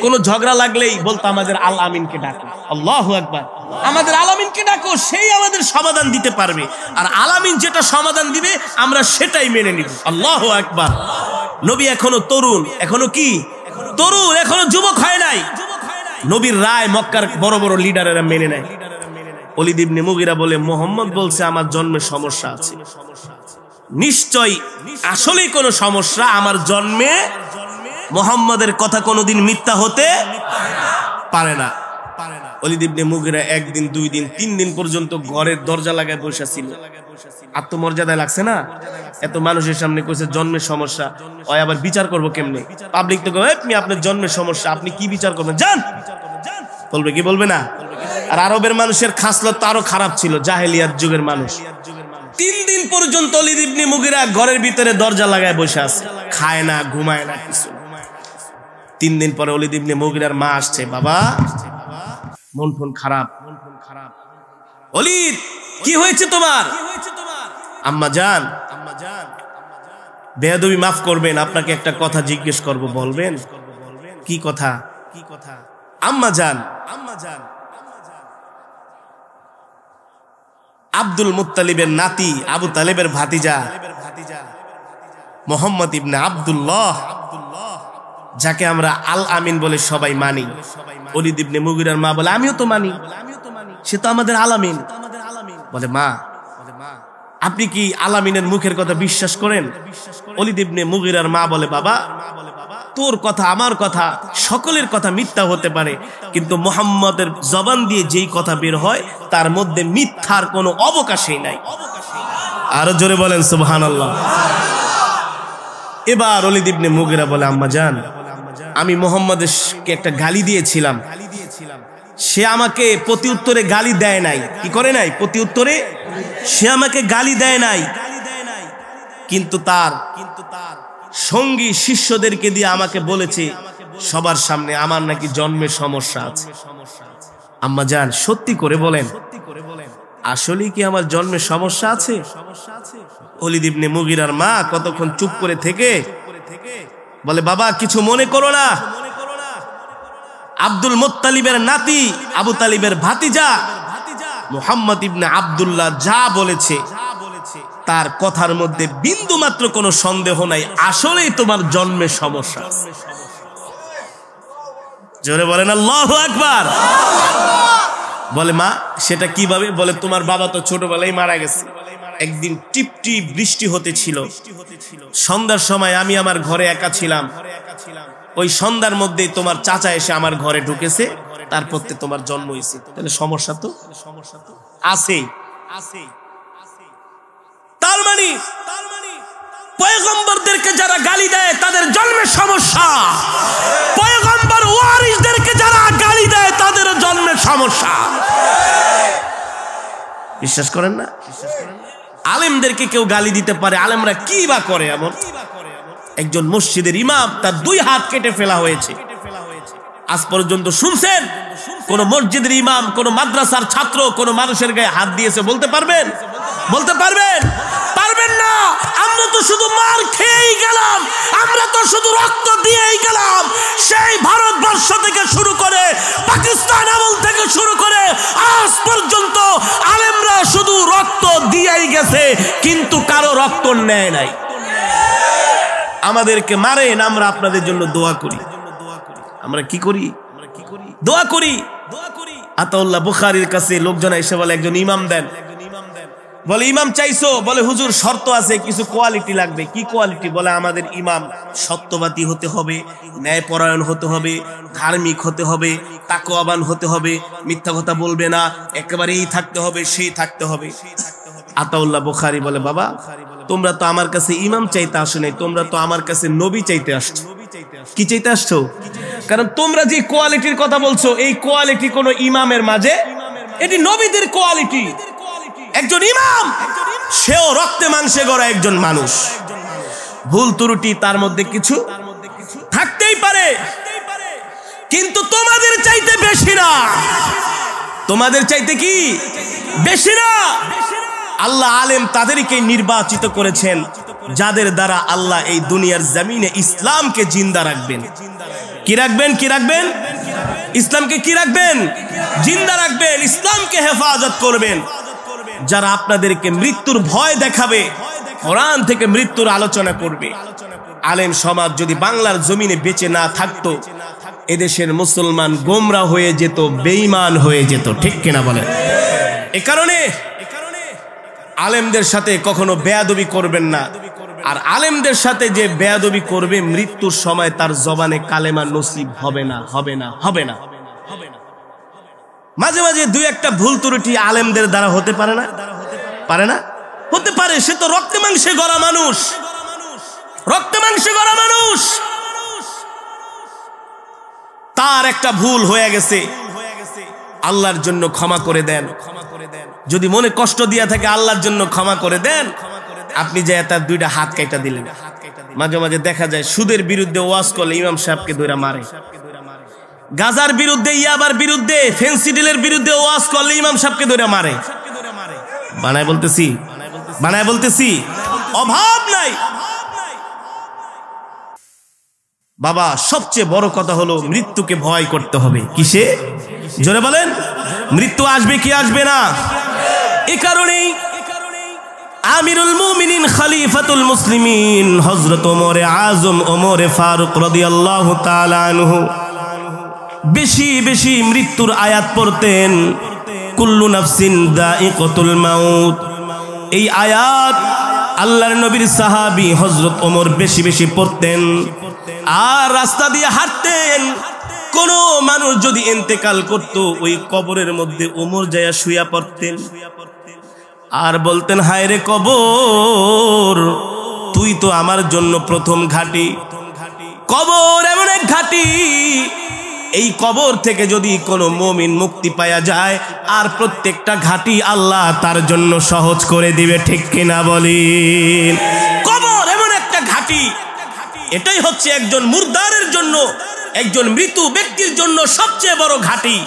কোন ঝগড়া লাগলেই বলতো আমাদের আল আমিনকে ডাকো। আল্লাহু আকবার। আমাদের আল আমিনকে ডাকো, সেই আমাদের সমাধান দিতে পারবে। আর আল আমিন যেটা সমাধান দিবে আমরা সেটাই মেনে নিব। আল্লাহু আকবার। নবী এখনো তরুণ, এখনো কি তরুণ, এখনো যুবক হয় নাই। নবীর রায় মক্কার বড় বড় লিডারেরা মেনে নেয়। ওলীদ ইবনে মুগীরা বলে, মুহাম্মদ বলছে আমার জন্মে সমস্যা আছে। নিশ্চয় আসলেই কোনো সমস্যা, আমার জন্মে মুহাম্মদের কথা কোনোদিন মিথ্যা হতে পারে না। ওলীদ ইবনে মুগীরা 1 দিন 2 দিন 3 দিন পর্যন্ত ঘরের দরজা লাগায় বসে ছিল। আত্মমর্যাদায় লাগছে না? এত মানুষের সামনে কইছে জন্মের সমস্যা, ওই আবার বিচার করবো কেমনে? পাবলিক তো কয় আপনি আপনার জন্মের সমস্যা, আপনি কি বিচার করবেন? যান, বলবে কি বলবে না? আর আরবের মানুষের খাসলত তো আরো খারাপ ছিল, জাহেলিয়াত যুগের মানুষ। 3 দিন পর্যন্ত ওলীদ ইবনে মুগীরা ঘরের ভিতরে দরজা লাগায় বসে আছে, খায় না, ঘুমায় না, কিছু। 3 দিন পরে ওলীদ ইবনে মুগীরার মা আসছে, বাবা মন ফোন খারাপ। ওলীদ, কি হয়েছে তোমার? আম্মা জান, বেয়াদবি মাফ করবেন, আপনাকে একটা কথা জিজ্ঞেস করব, বলবেন? কি কথা? আম্মা জান, আব্দুল মুত্তালিবের নাতি, আবু তালেবের ভাতিজা মুহাম্মদ ইবনে আব্দুল্লাহ, যাকে আমরা আল আমিন বলে সবাই মানি, ওলীদ ইবনে মুগীরার মা বলে আমিও তো মানি, সে তো আমাদের আল আমিন। বলে মা, আপনি কি আল আমিনের মুখের কথা বিশ্বাস করেন? ওলীদ ইবনে মুগীরার মা বলে বাবা, তোর কথা আমার কথা সকলের কথা মিথ্যা হতে পারে, কিন্তু মুহাম্মদের জবান দিয়ে যেই কথা বের হয় তার মধ্যে মিথ্যার কোনো অবকাশই নাই। আরো জোরে বলেন সুবহানাল্লাহ। এবার ওলীদ ইবনে মুগীরা বলে আম্মা জান, আমি মুহাম্মদকে একটা গালি দিয়েছিলাম, সে আমাকে প্রতি উত্তরে গালি দেয় নাই। কি করে নাই? প্রতি উত্তরে সে আমাকে গালি দেয় নাই, কিন্তু তার সঙ্গী শিষ্যদেরকে দিয়ে আমাকে বলেছে সবার সামনে আমার নাকি জন্মের সমস্যা আছে। আম্মা জান, সত্যি করে বলেন, আসলে কি আমার জন্মের সমস্যা আছে? ওলীদ ইবনে মুগীরার মা কতক্ষণ চুপ করে থেকে বলে বাবা, কিছু মনে করো না, আব্দুল মুত্তালিবের নাতি, আবু তালিবের ভাতিজা মুহাম্মদ ইবনে আব্দুল্লাহ যা বলেছে তার কথার মধ্যে বিন্দু মাত্র কোনো সন্দেহ নাই, আসলেই তোমার জন্মের সমস্যা। জোরে বলেন আল্লাহু আকবার। বলে মা, সেটা কিভাবে? বলে তোমার বাবা তো ছোটবেলায় মারা গেছে। একদিন টিপটিপ বৃষ্টি হতেছিল, সন্ধ্যার সময় আমি আমার ঘরে একা ছিলাম, ওই সন্ধ্যার মধ্যেই তোমার চাচা এসে আমার ঘরে ঢুকেছে, তারপর তোমার জন্ম হয়েছে। তাহলে সমস্যা তো আছে। তার মানে পয়গম্বরদেরকে যারা গালি দেয় তাদের জন্মের সমস্যা, পয়গম্বর ওয়ারিসদেরকে যারা গালি দেয় তাদের জন্মের সমস্যা। বিশ্বাস করেন না? আলেমদেরকে কেউ গালি দিতে পারে, আলেমরা কি বা করে এমন? একজন মসজিদের ইমাম, তার 2 হাত কেটে ফেলা হয়েছে। আজ পর্যন্ত শুনছেন কোন মসজিদের ইমাম কোন মাদ্রাসার ছাত্র কোন মানুষের গায়ে হাত দিয়েছে? বলতে পারবেন? বলতে পারবেন? পারবেন না। আমরা তো শুধু মার খেয়েই গেলাম, আমরা তো শুধু রক্ত দিয়েই গেলাম। সেই ভারতবর্ষ থেকে শুরু করে পাকিস্তান আমল থেকে শুরু করে আজ পর্যন্ত আলেমরা শুধু রক্ত দিয়েই গেছে, কিন্তু কারো রক্ত নেয় নাই। আমাদেরকে মারেন, আমরা আপনাদের জন্য দোয়া করি। আমরা কি করি? দোয়া করি। আতাউল্লাহ বুখারীর কাছে লোকজন এসে বলে একজন ইমাম দেন। বলে ইমাম চাইছো? বলে হুজুর শর্ত আছে, কিছু কোয়ালিটি লাগবে। কি কোয়ালিটি? বলে আমাদের ইমাম সত্যবাদী হতে হবে, ন্যায়পরায়ণ হতে হবে, ধার্মিক হতে হবে, তাকওয়াবান হতে হবে, মিথ্যা কথা বলবে না, একেবারে এই থাকতে হবে, সেই থাকতে হবে। আতাউল্লাহ বুখারী বলে বাবা, তোমরা তো আমার কাছে ইমাম চাইতে আসো নাই, তোমরা তো আমার কাছে নবী চাইতে আসছো। কি চাইতে আসছো? কারণ তোমরা যে কোয়ালিটির কথা বলছো, এই কোয়ালিটি কোন ইমামের মাঝে, এটি নবীদের কোয়ালিটি। একজন ইমাম সেও রক্তে মাংসে গড়া একজন মানুষ, ভুল ত্রুটি তার মধ্যে কিছু থাকতেই পারে, কিন্তু তোমাদের চাইতে বেশি না। তোমাদের চাইতে কি বেশি না। আল্লাহ আলেম তাদেরকে নির্বাচিত করেছেন যাদের দ্বারা আল্লাহ এই দুনিয়ার জমিনে ইসলামকে জিন্দা রাখবেন। কি রাখবেন? কি রাখবেন? ইসলামকে কি রাখবেন? জিন্দা রাখবেন, ইসলামকে হেফাজত করবেন। যারা আপনাদেরকে মৃত্যুর ভয় দেখাবে, কোরআন থেকে মৃত্যুর আলোচনা করবে। আলেম সমাজ যদি বাংলার জমিনে বেঁচে না থাকতো, এদেশের মুসলমান গোমরা হয়ে যেত, বেঈমান হয়ে যেত। ঠিক কিনা বলেন? এ কারণে আলেমদের সাথে কখনো বেয়াদবি করবেন না। আর আলেমদের সাথে যে বেয়াদবি করবে, মৃত্যুর সময় তার জবানে কালেমা নসিব হবে না, হবে না, হবে না। মাঝে মাঝে 2-1টা ভুল ত্রুটি আলেমদের দ্বারা হতে পারে না? পারে না? হতে পারে সে তো রক্তে মাংসে গড়া মানুষ, রক্তে মাংসে গড়া মানুষ, তার একটা ভুল হয়ে গেছে, আল্লাহর জন্য ক্ষমা করে দেন। যদি মনে কষ্ট দিয়া থাকে আল্লাহর জন্য ক্ষমা করে দেন। আপনি যে তার দুইটা হাত কাটা দিলেন। মাঝে মাঝে দেখা যায় সুদের বিরুদ্ধে ওয়াজ করলে ইমাম সাহেবকে ধরে মারে, গাজার বিরুদ্ধে, ইয়াবার বিরুদ্ধে, ফেন্সিডিলের বিরুদ্ধে ওয়াজ করলে ইমাম সাহেবকে ধরে মারে। বানায় বলতেছি, বানায় বলতেছি, অভাব নাই। বাবা সবচেয়ে বড় কথা হলো মৃত্যুকে ভয় করতে হবে। কিসে? জোরে বলেন। মৃত্যু আসবে কি আসবে না? এই কারণেই আমিরুল মুমিনিন খলিফাতুল মুসলিমিন হযরত ওমরে আজম ওমরে ফারুক রাদিয়াল্লাহু তাআলা আনহু বেশি বেশি মৃত্যুর আয়াত পড়তেন। কুল্লু নাফসিন যায়িকাতুল মাউত, এই আয়াত আল্লাহর নবীর সাহাবী হযরত ওমর বেশি বেশি পড়তেন। আর রাস্তা দিয়ে হাঁটতেন, কোন মানুষ যদি ইন্তেকাল করত ওই কবরের মধ্যে ওমর যায়া শুয়া পড়তেন আর বলতেন, হায় রে কবর, তুই তো আমার জন্য প্রথম ঘাঁটি। কবর এমন এক ঘাঁটি, এই কবর থেকে যদি কোনো মুমিন মুক্তি পাওয়া যায় আর প্রত্যেকটা ঘাঁটি আল্লাহ তার জন্য সহজ করে দিবে। ঠিক কিনা বলেন? কবর এমন একটা ঘাঁটি, এটাই হচ্ছে একজন মুরদারের জন্য, একজন মৃত ব্যক্তির জন্য সবচেয়ে বড় ঘাঁটি।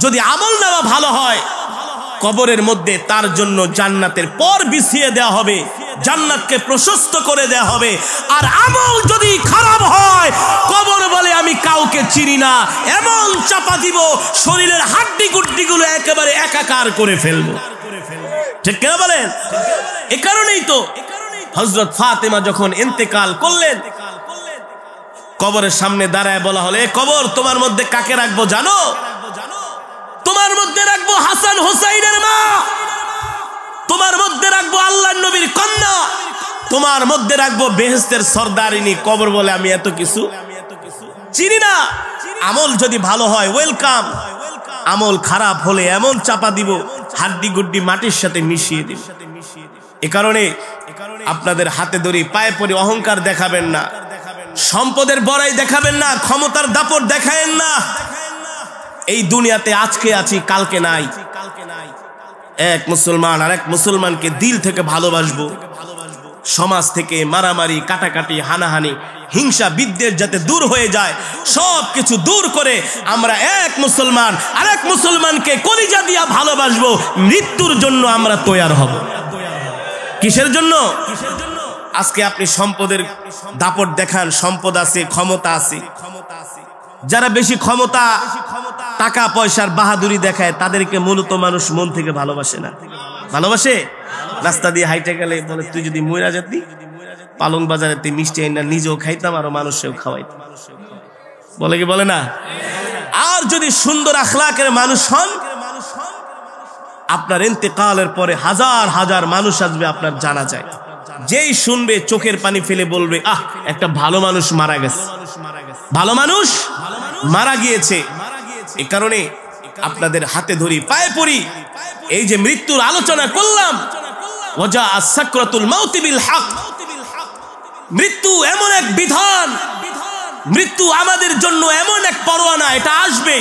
যদি আমল নামা ভালো হয়, কবরের মধ্যে তার জন্য জান্নাতের পর বিছিয়ে দেওয়া হবে, জান্নাতকে প্রশস্ত করে দেওয়া হবে। আর আমল যদি খারাপ হয়, কবর বলে আমি কাউকে চিনি না, এমন চাপা দিব শরীরের হাড্ডি গুড্ডিগুলো একেবারে একাকার করে ফেলবো। ঠিক কিনা বলেন? এ কারণেই তো হযরত ফাতেমা যখন ইন্তেকাল করলেন, কবরের সামনে দাঁড়ায় বলা হলো, এ কবর তোমার মধ্যে কাকে রাখবো জানো? তোমার মধ্যে রাখবো হাসান হোসাইনের মা, তোমার মধ্যে রাখবো আল্লাহর নবীর কন্যা, তোমার মধ্যে রাখবো বেহেশতের সরদারিনী। কবর বলে আমি এত কিছু চিনি না। আমল যদি ভালো হয় ওয়েলকাম, আমল খারাপ হলে এমন চাপা দিব হাড্ডি গুড্ডি মাটির সাথে মিশিয়ে দিব। এ কারণে আপনাদের হাতে ধরি, পায়ে পড়ে অহংকার দেখাবেন না, সম্পদের বড়াই দেখাবেন না, ক্ষমতার দাপট দেখায়েন না। এই দুনিয়াতে আজকে আছি, কালকে নাই। এক মুসলমান আর এক মুসলমানকে দিল থেকে ভালোবাসবো, সমাজ থেকে মারামারি, কাটাকাটি, হানাহানি, হিংসা, বিদ্বেষ যাতে দূর হয়ে যায়, সব কিছু দূর করে আমরা এক মুসলমান আর এক মুসলমানকে কলিজা দিয়া ভালোবাসবো। মৃত্যুর জন্য আমরা তৈয়ার হব। কিসের জন্য? আজকে আপনি সম্পদের দাপট দেখান, সম্পদ আছে, ক্ষমতা আছে, যারা বেশি ক্ষমতা, টাকা পয়সার বাহাদুরি দেখায় তাদেরকে মূলত মানুষ মন থেকে ভালোবাসে না। ভালোবাসে? রাস্তা দিয়ে হাইটে গেলে বলে, তুই যদি মইরা যেতি পালং বাজারে তুই মিষ্টি আইনা নিজেও খাইতাম আর মানুষেও খাওয়াইতাম। বলে কি বলে না? আর যদি সুন্দর আখলাকের মানুষ হন, আপনার ইন্তেকালের পরে হাজার হাজার মানুষ আসবে আপনার জানাজায়, যেই শুনবে চোখের পানি ফেলে বলবে, আহ, একটা ভালো মানুষ মারা গেছে, ভালো মানুষ মারা গিয়েছে। এ কারণে আপনাদের হাতে ধরি, পায়ে পড়ি, এই যে মৃত্যুর আলোচনা করলাম, ওয়াজা আস-সাকরাতুল মাউতি বিল হক, মৃত্যু এমন এক বিধান, মৃত্যু আমাদের জন্য এমন এক পরোয়ানা, এটা আসবে।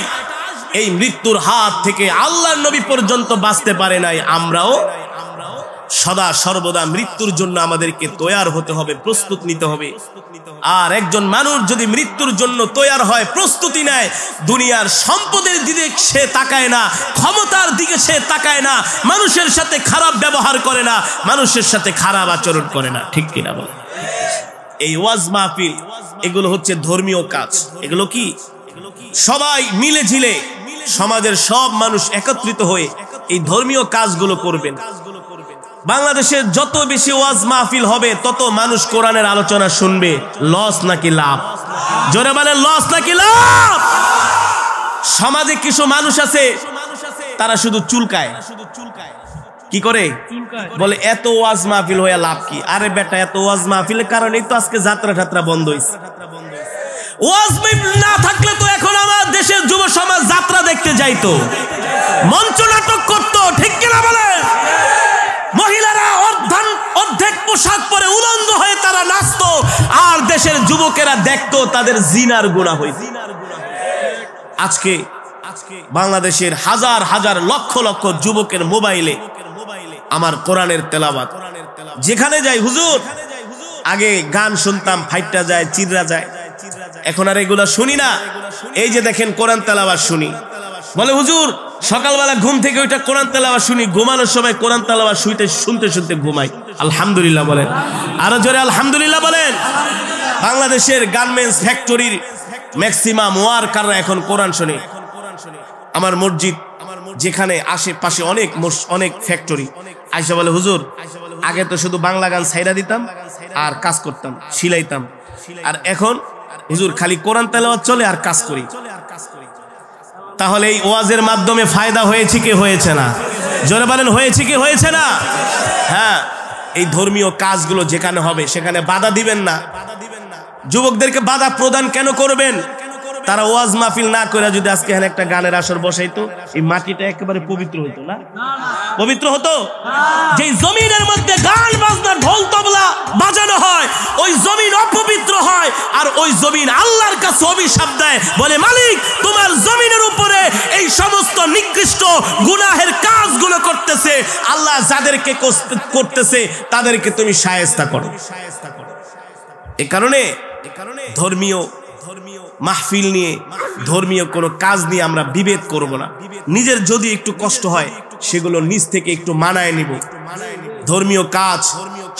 এই মৃত্যুর হাত থেকে আল্লাহর নবী পর্যন্ত বাঁচতে পারে নাই, আমরাও সদা সর্বদা মৃত্যুর জন্য আমাদেরকে তৈয়ার হতে হবে, প্রস্তুত নিতে হবে। আর একজন মানুষ যদি মৃত্যুর জন্য তৈয়ার হয়, প্রস্তুতি নেয়, দুনিয়ার সম্পদের দিকে সে তাকায় না, ক্ষমতার দিকে সে তাকায় না, মানুষের সাথে খারাপ ব্যবহার করে না, মানুষের সাথে খারাপ আচরণ করে না। ঠিক কিনা বলে? এই ওয়াজ মাহফিল এগুলো হচ্ছে ধর্মীয় কাজ। এগুলো কি সবাই মিলে ঝিলে সমাজের সব মানুষ একত্রিত হয়ে এই ধর্মীয় কাজগুলো করবেন। বাংলাদেশের যত বেশি ওয়াজ মাহফিল হবে তত মানুষ কোরআনের আলোচনা শুনবে। লস নাকি লাভ? জোরে বলেন, লস নাকি লাভ? সমাজে কিছু মানুষ আছে তারা শুধু চুলকায়। কি করে? বলে এত ওয়াজ মাহফিল হয়ে লাভ কি? আরে বেটা, এত ওয়াজ মাহফিলের কারণেই তো আজকে যাত্রা ঠাত্রা বন্ধ হয়েছে। ওয়াজ মাহফিল না থাকলে তো এখন আমার দেশের যুব সমাজ যাত্রা দেখতে যাইতো, মঞ্চ নাটক করতো। ঠিক কিনা বলে? মহিলারা পোশাক পরে উলঙ্গ হয়ে তারা নাচতো, আর দেশের যুবকেরা দেখতো তাদের জিনার গুনাহ হইতো। আজকে বাংলাদেশের হাজার হাজার লক্ষ লক্ষ যুবকের মোবাইলে আমার কোরআনের তেলাওয়াত, যেখানে যাই হুজুর, আগে গান শুনতাম ফাইটটা যায় চিররা যায়, এখন আর এগুলা শুনি না। এই যে দেখেন কোরআন তেলাওয়াত শুনি, বলে হুজুর সকালবেলা ঘুম থেকে ওইটা কোরআন তেলাওয়াত শুনি, ঘুমানোর সময় কোরআন তেলাওয়াত শুনতে শুনতে ঘুমাই। আলহামদুলিল্লাহ বলেন, আরো জোরে আলহামদুলিল্লাহ বলেন। বাংলাদেশের গার্মেন্টস ফ্যাক্টরির ম্যাক্সিমাম ওয়ার্কাররা এখন কোরআন শুনে। আমার মসজিদ যেখানে আশেপাশে অনেক ফ্যাক্টরি, আইসা বলে হুজুর আগে তো শুধু বাংলা গান ছাইরা দিতাম আর কাজ করতাম, সিলাইতাম, আর এখন হুজুর খালি কোরআন তেলাওয়াত চলে আর কাজ করি। তাহলে এই ওয়াজের মাধ্যমে ফায়দা হয়েছে কি হয়েছে না? জোরে বলেন, হয়েছে কি হয়েছে না? হ্যাঁ, এই ধর্মীয় কাজগুলো যেখানে হবে সেখানে বাধা দিবেন না। যুবকদেরকে বাধা প্রদান কেন করবেন? তারা ওয়াজ মাহফিল না করে যদি আজকে এখানে একটা গানের আসর বসাইতো, এই মাটিটা একেবারে পবিত্র হতো না? পবিত্র হতো? যে জমিনের মধ্যে গান বাজনা ঢোল তবলা বাজানো হয়, ওই জমিন অপবিত্র হয়, আর ওই জমিন আল্লাহর কাছে অভিশাপ দেয়, বলে মালিক তোমার জমিনের উপরে এই সমস্ত নিকৃষ্ট গুনাহের কাজগুলো করতেছে, আল্লাহ যাদেরকে করতেছে তাদেরকে তুমি শায়েস্তা করো। এই কারণে ধর্মীয় মাহফিল নিয়ে, ধর্মীয় কোনো কাজ নিয়ে আমরা বিভেদ করব না। নিজের যদি একটু কষ্ট হয় সেগুলো নিজ থেকে একটু মানায় নিব। ধর্মীয় কাজ,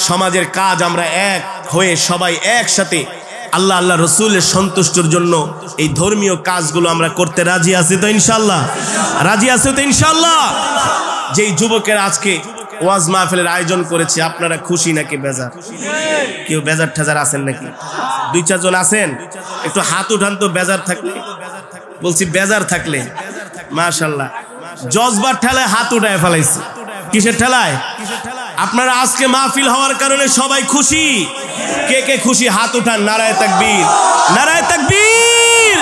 সমাজের কাজ আমরা এক হয়ে সবাই একসাথে আল্লাহ রসুলের সন্তুষ্টির জন্য এই ধর্মীয় কাজগুলো আমরা করতে রাজি আছি তো ইনশাল্লাহ? রাজি আছে তো ইনশাল্লাহ? যেই যুবকের আজকে ওয়াজ মাহফিলের আয়োজন করেছে, আপনারা খুশি নাকি বেজার? কেউ বেজার ঠেজার আছেন নাকি? দুই চারজন আছেন? একটু হাত উঠান তো বেজার থাকলে। বলছি বেজার থাকলে। মাশাআল্লাহ, জজবার ঠেলায় হাত উঠায় ফেলাইছে। কিসের ঠেলায়? আপনারা আজকে মাহফিল হওয়ার কারণে সবাই খুশি। কে কে খুশি হাত উঠান। নারায়ে তাকবীর, নারায়ে তাকবীর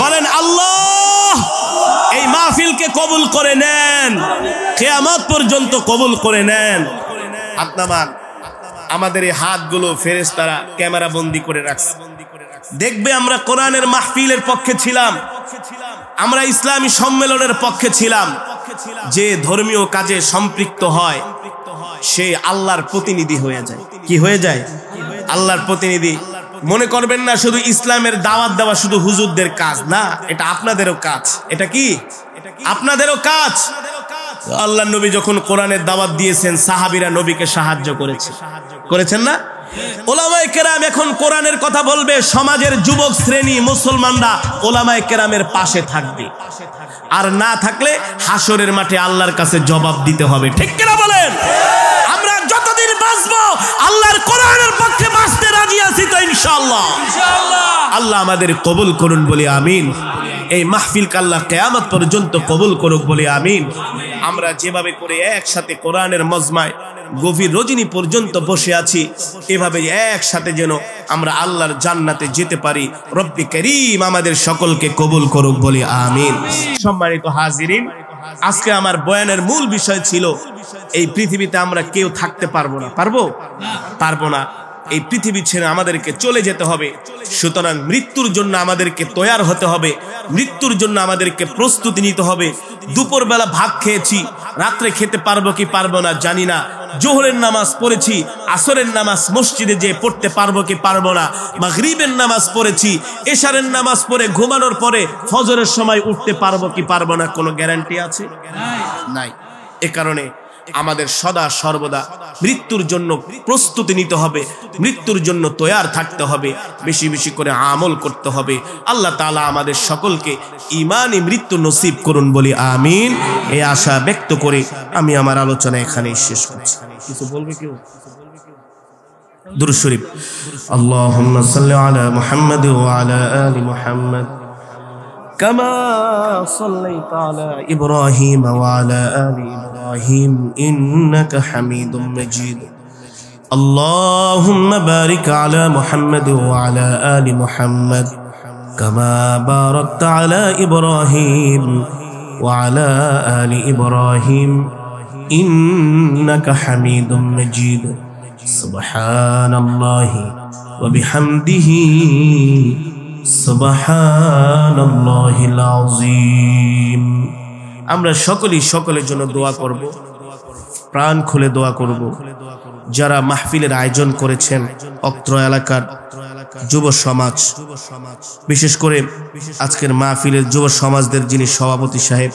বলেন। আল্লাহ এই মাহফিলকে কবুল করে নেন, কিয়ামত পর্যন্ত কবুল করে নেন। আপনারা আমাদের এই হাতগুলো ফেরেশতারা ক্যামেরা বন্দী করে রাখছে, দেখবে আমরা কোরআনের মাহফিলের পক্ষে ছিলাম, আমরা ইসলামী সম্মেলনের পক্ষে ছিলাম। যে ধর্মীয় কাজে সম্পৃক্ত হয় সে আল্লাহর প্রতিনিধি হয়ে যায়। কি হয়ে যায়? আল্লাহর প্রতিনিধি। মনে করবেন না শুধু ইসলামের দাওয়াত দেওয়া শুধু হুজুরদের কাজ না, এটা আপনাদেরও কাজ। এটা কি? আপনাদেরও কাজ। আল্লাহ নবী যখন কোরআনের দাওয়াত দিয়েছেন, সাহাবীরা নবীকে সাহায্য করেছেন না? ওলামায়ে কেরাম এখন কোরআনের কথা বলবে, সমাজের যুবক শ্রেণী মুসলমানরা ওলামায়ে কেরামের পাশে থাকবে, আর না থাকলে হাসরের মাঠে আল্লাহর কাছে জবাব দিতে হবে। ঠিক কিনা বলেন? আমরা যতদিন বাঁচবো আল্লাহর কোরআনের পক্ষে বাঁচতে রাজি আছি তো ইনশাআল্লাহ? আল্লাহ আমাদের কবুল করুন বলি আমিন। এই মাহফিলকে আল্লাহ কিয়ামত পর্যন্ত কবুল করুক বলি আমিন। আমরা যেভাবে করে একসাথে কোরআনের মজমায় গভীর রজনী পর্যন্ত বসে আছি, এভাবে একসাথে যেন আমরা আল্লাহর জান্নাতে যেতে পারি। রব্বি করিম আমাদের সকলকে কবুল করুক বলি আমিন। সম্মানিত হাজিরিন, আজকে আমার বয়ানের মূল বিষয় ছিল এই পৃথিবীতে আমরা কেউ থাকতে পারবো না। পারবো না। এই পৃথিবী ছেড়ে আমাদেরকে চলে যেতে হবে। সুতরাং মৃত্যুর জন্য আমাদেরকে তৈয়ার হতে হবে, মৃত্যুর জন্য আমাদেরকে প্রস্তুতি নিতে হবে। দুপুরবেলা ভাত খেয়েছি, রাত্রে খেতে পারবো কি পারবো না জানি না। জোহরের নামাজ পড়েছি, আসরের নামাজ মসজিদে যে পড়তে পারবো কি পারবো না। মাগরিবের নামাজ পড়েছি, এশারের নামাজ পড়ে ঘুমানোর পরে ফজরের সময় উঠতে পারবো কি পারবো না, কোনো গ্যারান্টি আছে? নাই। এ কারণে আমাদের সদা সর্বদা মৃত্যুর জন্য প্রস্তুতি নিতে হবে, মৃত্যুর জন্য তৈয়ার থাকতে হবে, বেশি বেশি করে আমল করতে হবে। আল্লাহ তাআলা আমাদের সকলকে ঈমানি মৃত্যু নসিব করুন বলি আমিন। এই আশা ব্যক্ত করে আমি আমার আলোচনা এখানেই শেষ করছি। কিছু বলবে কেউ? দুরূদ শরীফ। আল্লাহুম্মা সাল্লি আলা মুহাম্মাদ ওয়া আলা আলি মুহাম্মাদ كما صليت على إبراهيم وعلى آل إبراهيم إنك حميد مجيد اللهم بارك على محمد وعلى آل محمد كما باركت على إبراهيم وعلى آل إبراهيم إنك حميد مجيد সুবহানাল্লাহি ওয়া বিহামদিহি সুবহানাল্লাহিল আযীম। আমরা সকলেই সকলের জন্য দোয়া করব, প্রাণ খুলে দোয়া করব। যারা মাহফিলের আয়োজন করেছেন অত্র এলাকার যুব সমাজ, বিশেষ করে আজকের মাহফিলের যুব সমাজদের যিনি সভাপতি সাহেব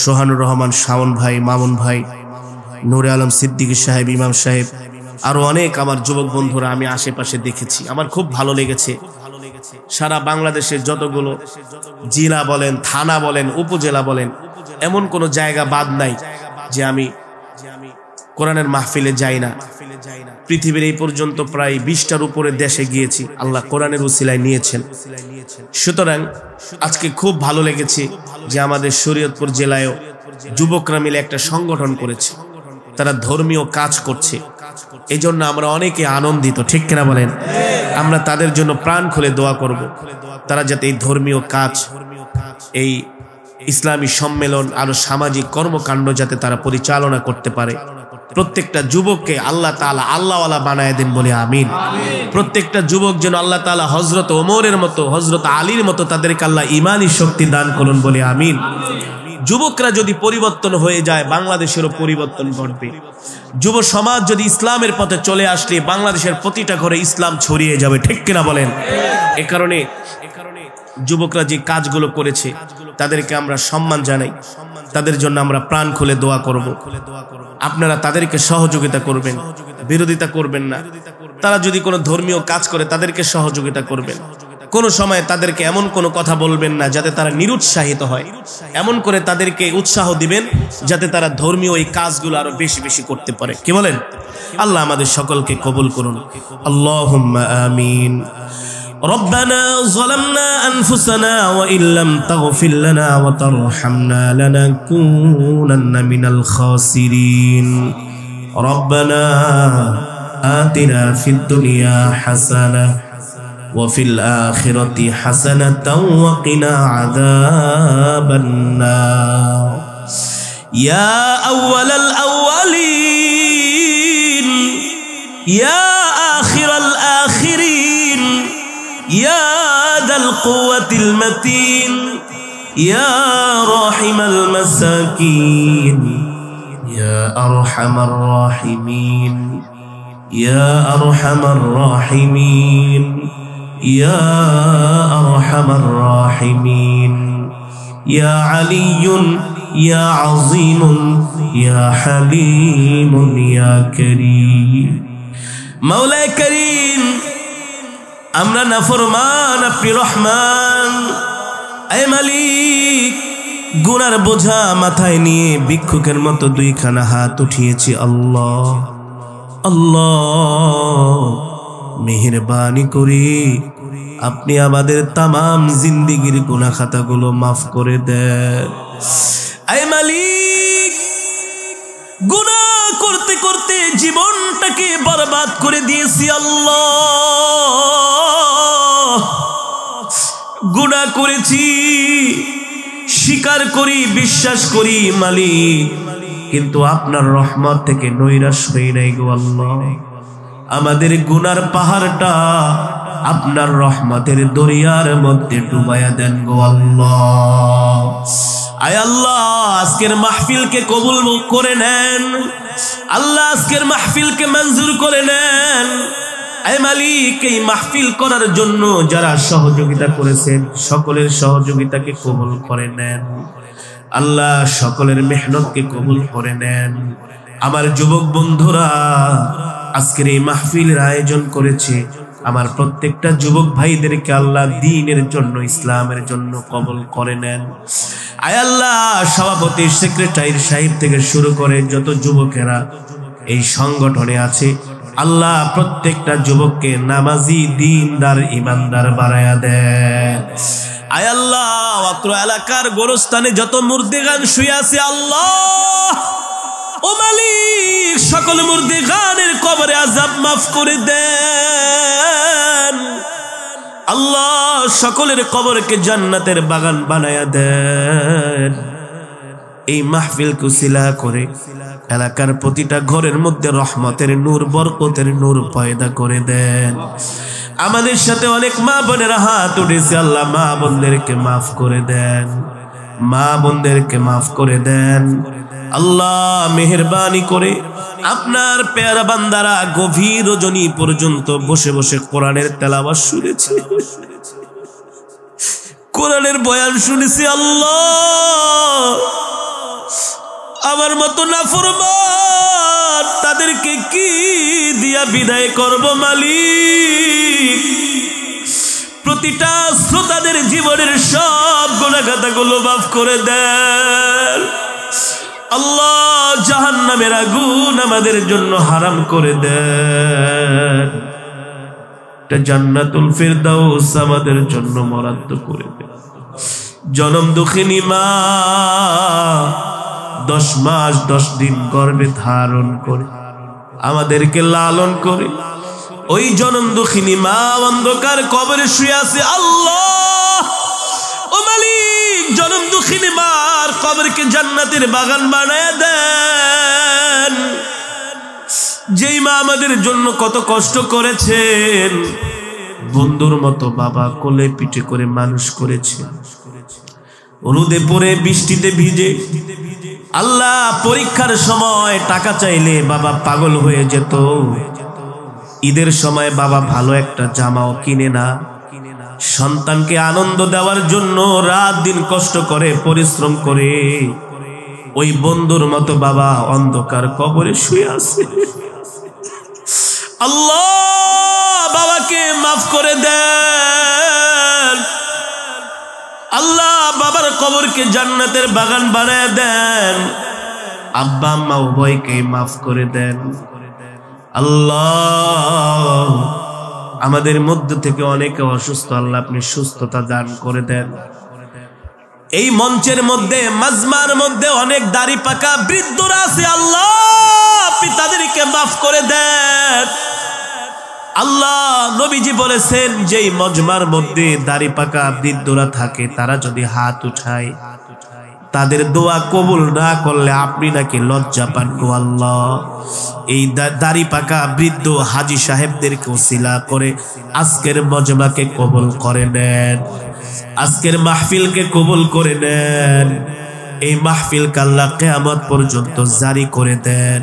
সোহানুর রহমান শাওন ভাই, মামুন ভাই, নূরে আলম সিদ্দিকী সাহেব, ইমাম সাহেব, আরো অনেক আমার যুবক বন্ধুরা আমি আশেপাশে দেখেছি, আমার খুব ভালো লেগেছে। সারা বাংলাদেশের যতগুলো জেলা বলেন, থানা বলেন, উপজেলা বলেন, এমন কোন জায়গা বাদ নাই যে আমি কোরআনের মাহফিলে যাই না। পৃথিবীর এই পর্যন্ত প্রায় 20টার উপরে দেশে গিয়েছি, আল্লাহ কোরআনের উসিলায় নিয়েছেন। সুতরাং আজকে খুব ভালো লেগেছে যে আমাদের শরীয়তপুর জেলায়ও যুবকরা মিলে একটা সংগঠন করেছে, তারা ধর্মীয় কাজ করছে। এই জন্য আমরা অনেকে আনন্দিত, ঠিক কিনা বলেন? আমরা তাদের জন্য প্রাণ খুলে দোয়া করব, তারা যাতে এই ধর্মীয় কাজ, এই ইসলামী সম্মেলন, আরো সামাজিক কর্মকাণ্ড যাতে তারা পরিচালনা করতে পারে। প্রত্যেকটা যুবককে আল্লাহ তাআলা আল্লাহওয়ালা বানায় দেন বলে আমিন। প্রত্যেকটা যুবক যেন আল্লাহ তাআলা হযরত ওমরের মতো, হযরত আলীর মতো তাদেরকে আল্লাহ ঈমানি শক্তি দান করুন বলে আমিন। যুবকরা যদি পরিবর্তন হয়ে যায়, বাংলাদেশেরও পরিবর্তন ঘটবে। যুব সমাজ যদি ইসলামের পথে চলে আসলে বাংলাদেশের প্রতিটা ঘরে ইসলাম ছড়িয়ে যাবে, ঠিক কিনা বলেন? এ কারণে যুবকরা যে কাজগুলো করেছে তাদেরকে আমরা সম্মান জানাই, তাদের জন্য আমরা প্রাণ খুলে দোয়া করব। আপনারা তাদেরকে সহযোগিতা করবেন, বিরোধিতা করবেন না। তারা যদি কোনো ধর্মীয় কাজ করে তাদেরকে সহযোগিতা করবেন। কোন সময় তাদেরকে এমন কোনো কথা বলবেন না যাতে তারা নিরুৎসাহিত হয়, এমন করে তাদেরকে উৎসাহ দিবেন যাতে তারা ধর্মীয় এই কাজগুলো আরো বেশি বেশি করতে পারে। কি বলেন? আল্লাহ আমাদের সকলকে কবুল করুন, আল্লাহুম্মা আমিন। ربنا ظلمنا أنفسنا وإن لم تغفر لنا وترحمنا لنكونن من الخاسرين ربنا آتنا في الدنيا حسنة وفي الآخرة حسنة وقنا عذاب النار يا أول الأولين يا آخر الآخرين يا ذا القوة المتين يا راحم المساكين يا أرحم الراحمين يا أرحم الراحمين يا أرحم الراحمين يا علي يا عظيم يا حليم يا كريم مولاي كريم আমরা নাফরমান, আপনি রহমান। এ মালিক, গুনার বোঝা মাথায় নিয়ে ভিক্ষুকের মতো দুইখানা হাত উঠিয়েছি। আল্লাহ আল্লাহ, মেহেরবানি করে আপনি আমাদের তামাম জিন্দেগির গুনাহ খাতাগুলো মাফ করে দেন। এ মালিক, গুনাহ করতে করতে জীবনটাকে বরবাদ করে দিয়েছি। আল্লাহ, গুনাহ করেছি, স্বীকার করি, বিশ্বাস করি মালিক, কিন্তু আপনার রহমত থেকে নৈরাশ হই নাই গো আল্লাহ। আমাদের গুনার পাহাড়টা আপনার রহমতের দরিয়ার মধ্যে ডুবাইয়া দেন গো আল্লাহ। আয় আল্লাহ, আজকের মাহফিলকে কবুল করে নেন। আল্লাহ, আজকের মাহফিলকে মঞ্জুর করে নেন। আয় মালিক, এই মাহফিল করার জন্য যারা সহযোগিতা করেছেন সকলের সহযোগিতাকে কবুল করে নেন। আল্লাহ, সকলের মেহনতকে কবুল করে নেন। আমার যুবক বন্ধুরা আজকের এই মাহফিলের আয়োজন করেছে, আমার প্রত্যেকটা যুবক ভাইদেরকে আল্লাহ দ্বীনের জন্য, ইসলামের জন্য কবুল করে নেন। আয় আল্লাহ, সভাপতি, সেক্রেটারি সাহেব থেকে শুরু করে যত যুবকেরা এই সংগঠনে আছে, আল্লাহ প্রত্যেকটা যুবককে নামাজি, দ্বীনদার, ঈমানদার বানায়া দেন। আয় আল্লাহ, অত্র এলাকার গোরস্থানে যত মুর্দেগান শুয়ে আছে, আল্লাহ ও মালিক, সকল মুর্দেগানের কবরে আযাব মাফ করে দেন। আল্লাহ, সকলের কবরকে জান্নাতের বাগান বানায়া দেন। এই মাহফিলকে উসিলা করে এলাকার প্রতিটা ঘরের মধ্যে রহমতের নূর, বরকতের নূর পয়দা করে দেন। আমাদের সাথে অনেক মা বোনেরা হাত উঠেছে, আল্লাহ মা বোনদেরকে মাফ করে দেন, মা বোনদেরকে মাফ করে দেন। আল্লাহ মেহেরবানি করে আপনার পেয়ারা বান্দারা গভীর রজনী পর্যন্ত বসে বসে কোরআনের তেলাওয়াত শুনেছে, কোরআনের বয়ান শুনেছি। আল্লাহ আমার মতো নাফরমান তাদেরকে কি দিয়া বিদায় করব মালিক? প্রতিটা শ্রোতাদের জীবনের সব গুনাহগুলো মাফ করে দেন। আল্লাহ জাহান্নামের আগুন আমাদের জন্য হারাম করে দেন, জান্নাতুল ফিরদাউস আমাদের জন্য বরাদ্দ করে দেন। জনম দুঃখিনী মা 10 মাস 10 দিন গর্ভে ধারণ করে আমাদেরকে লালন করে ওই জনম দুঃখিনী মা অন্ধকার কবরে শুয়ে আছে। আল্লাহ ও মালিক, জনম দুঃখিনী মার কবরকে জান্নাতের বাগান বানায় দেন। যেই মা আমাদের জন্য কত কষ্ট করেছেন, বন্ধুর মতো বাবা কোলে পিঠে করে মানুষ করেছেন, রোদে পড়ে বৃষ্টিতে ভিজে। আল্লাহ পরীক্ষার সময় টাকা চাইলে বাবা পাগল হয়ে যেত, ঈদের সময় বাবা ভালো একটা জামাও কিনে না। সন্তানকে আনন্দ দেওয়ার জন্য রাত দিন কষ্ট করে পরিশ্রম করে ওই বন্ধুর মতো বাবা অন্ধকার কবরে শুয়ে আছে। আল্লাহ বাবাকে মাফ করে দেন। আল্লাহ বাবার কবরকে জান্নাতের বাগান বানায় দেন। আব্বা আম্মা উভয়কে মাফ করে দেন। আল্লাহ আমাদের মধ্য থেকে অনেকে অসুস্থ, আল্লাহ আপনি সুস্থতা দান করে দেন। এই মঞ্চের মধ্যে মাজমার মধ্যে অনেক দাড়ি পাকা বৃদ্ধরা আছে, আল্লাহ আপনি তাদেরকে মাফ করে দেন। আল্লাহ নবীজি বলেছেন যেই মজমার মধ্যে দাড়ি পাকা বৃদ্ধরা থাকে তারা যদি হাত উঠায় তাদের দোয়া কবুল না করলে আপনি নাকি লজ্জা পান গো আল্লাহ। এই দাড়ি পাকা বৃদ্ধ হাজী সাহেবদেরকে ওসিলা করে আজকের মজমাকে কবুল করে নেন, আজকের মাহফিলকে কবুল করে নেন। এই মাহফিল আল্লাহ কিয়ামত পর্যন্ত জারি করে দেন।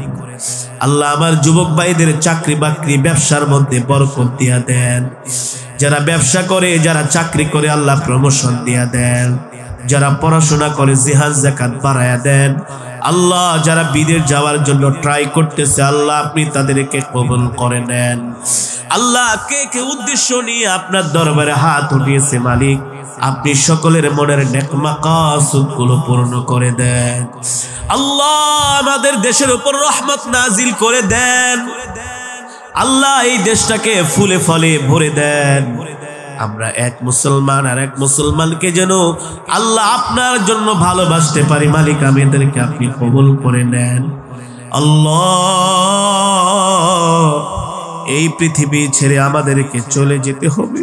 আল্লাহ আমার যুবক ভাইদের চাকরি বাকরি ব্যবসার মধ্যে বরকত দিয়া দেন। যারা ব্যবসা করে, যারা চাকরি করে আল্লাহ প্রমোশন দিয়া দেন। যারা পড়াশোনা করে জিহাদ যাকাত বাড়ায়া দেন। আল্লাহ যারা বিদেশ যাওয়ার জন্য ট্রাই করতেছে আল্লাহ আপনি তাদেরকে কবুল করে নেন। আল্লাহ কে কে উদ্দেশ্য নিয়ে আপনার দরবারে হাত উঠিয়েছে মালিক আপনি সকলের মনের নেক মাকাসুদগুলো পূর্ণ করে দেন। আল্লাহ আমাদের দেশের উপর রহমত নাজিল করে দেন। আল্লাহ এই দেশটাকে ফুলে ফলে ভরে দেন। আমরা এক মুসলমান আর এক মুসলমানকে যেন আল্লাহ আপনার জন্য ভালোবাসতে পারি মালিক আমাদেরকে আপনি কবুল করে নেন। আল্লাহ এই পৃথিবী ছেড়ে আমাদেরকে চলে যেতে হবে।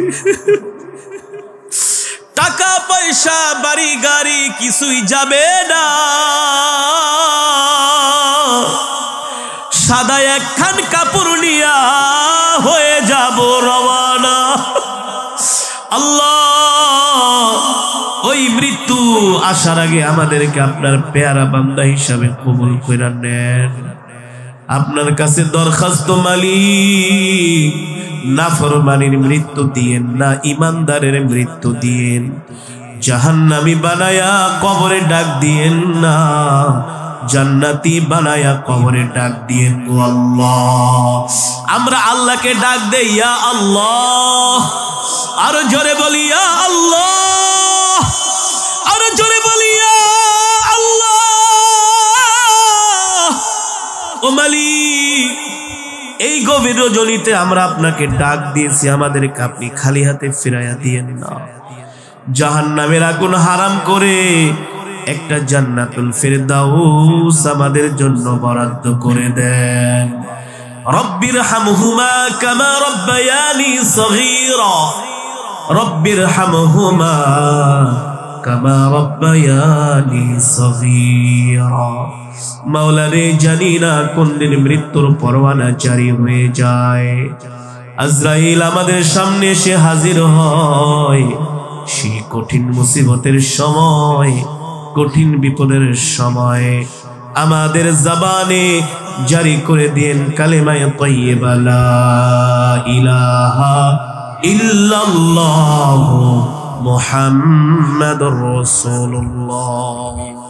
টাকা পয়সা বাড়ি গাড়ি কিছুই যাবে না, সাদা একখান কাপড় নিয়া হয়ে যাব রওয়ানা। আল্লাহ ওই মৃত্যু আসার আগে আমাদেরকে আপনার পেয়ারা বান্দা হিসাবে কবুল করে নেন। আপনার কাছে দরখাস্ত মালিক নাফরমানির মৃত্যু দিয়েন না, ইমানদারের মৃত্যু দিয়েন। জাহান্নামী বানায়া কবরে ডাক দিয়েন না, জান্নাতি বানায়া কবরে ডাক দিয়েন গো আল্লাহ। আমরা আল্লাহকে ডাক দেই ইয়া আল্লাহ, আরো জোরে বলি ইয়া আল্লাহ, আরো জোরে বলি ইয়া আল্লাহ। ও মালিক এই গভীর রজনীতে আমরা আপনাকে ডাক দিয়েছি, আমাদেরকে আপনি খালি হাতে ফিরাইয়া দিয়েন না। জাহান্নামের আগুন হারাম করে একটা জান্নাতুল ফিরদাউস আমাদের জন্য বরাদ্দ করে দেন। রব্বির হামহুমা কামা রব্বায়ানি সগীরা, রব্বির হামহুমা কামা রাব্বায়ানি সগীরা। মাওলা রে, জানি না কোন দিন মৃত্যুর পরোয়ানা জারি হয়ে যায়। আজরাইল আমাদের সামনে এসে হাজির হয় সেই কঠিন মুসিবতের সময়, কঠিন বিপদের সময়। আমাদের জবানে জারি করে দেন কালেমায়ে তাইয়্যিবা লা ইলাহা ইল্লাল্লাহু মুহাম্মাদুর রাসূলুল্লাহ।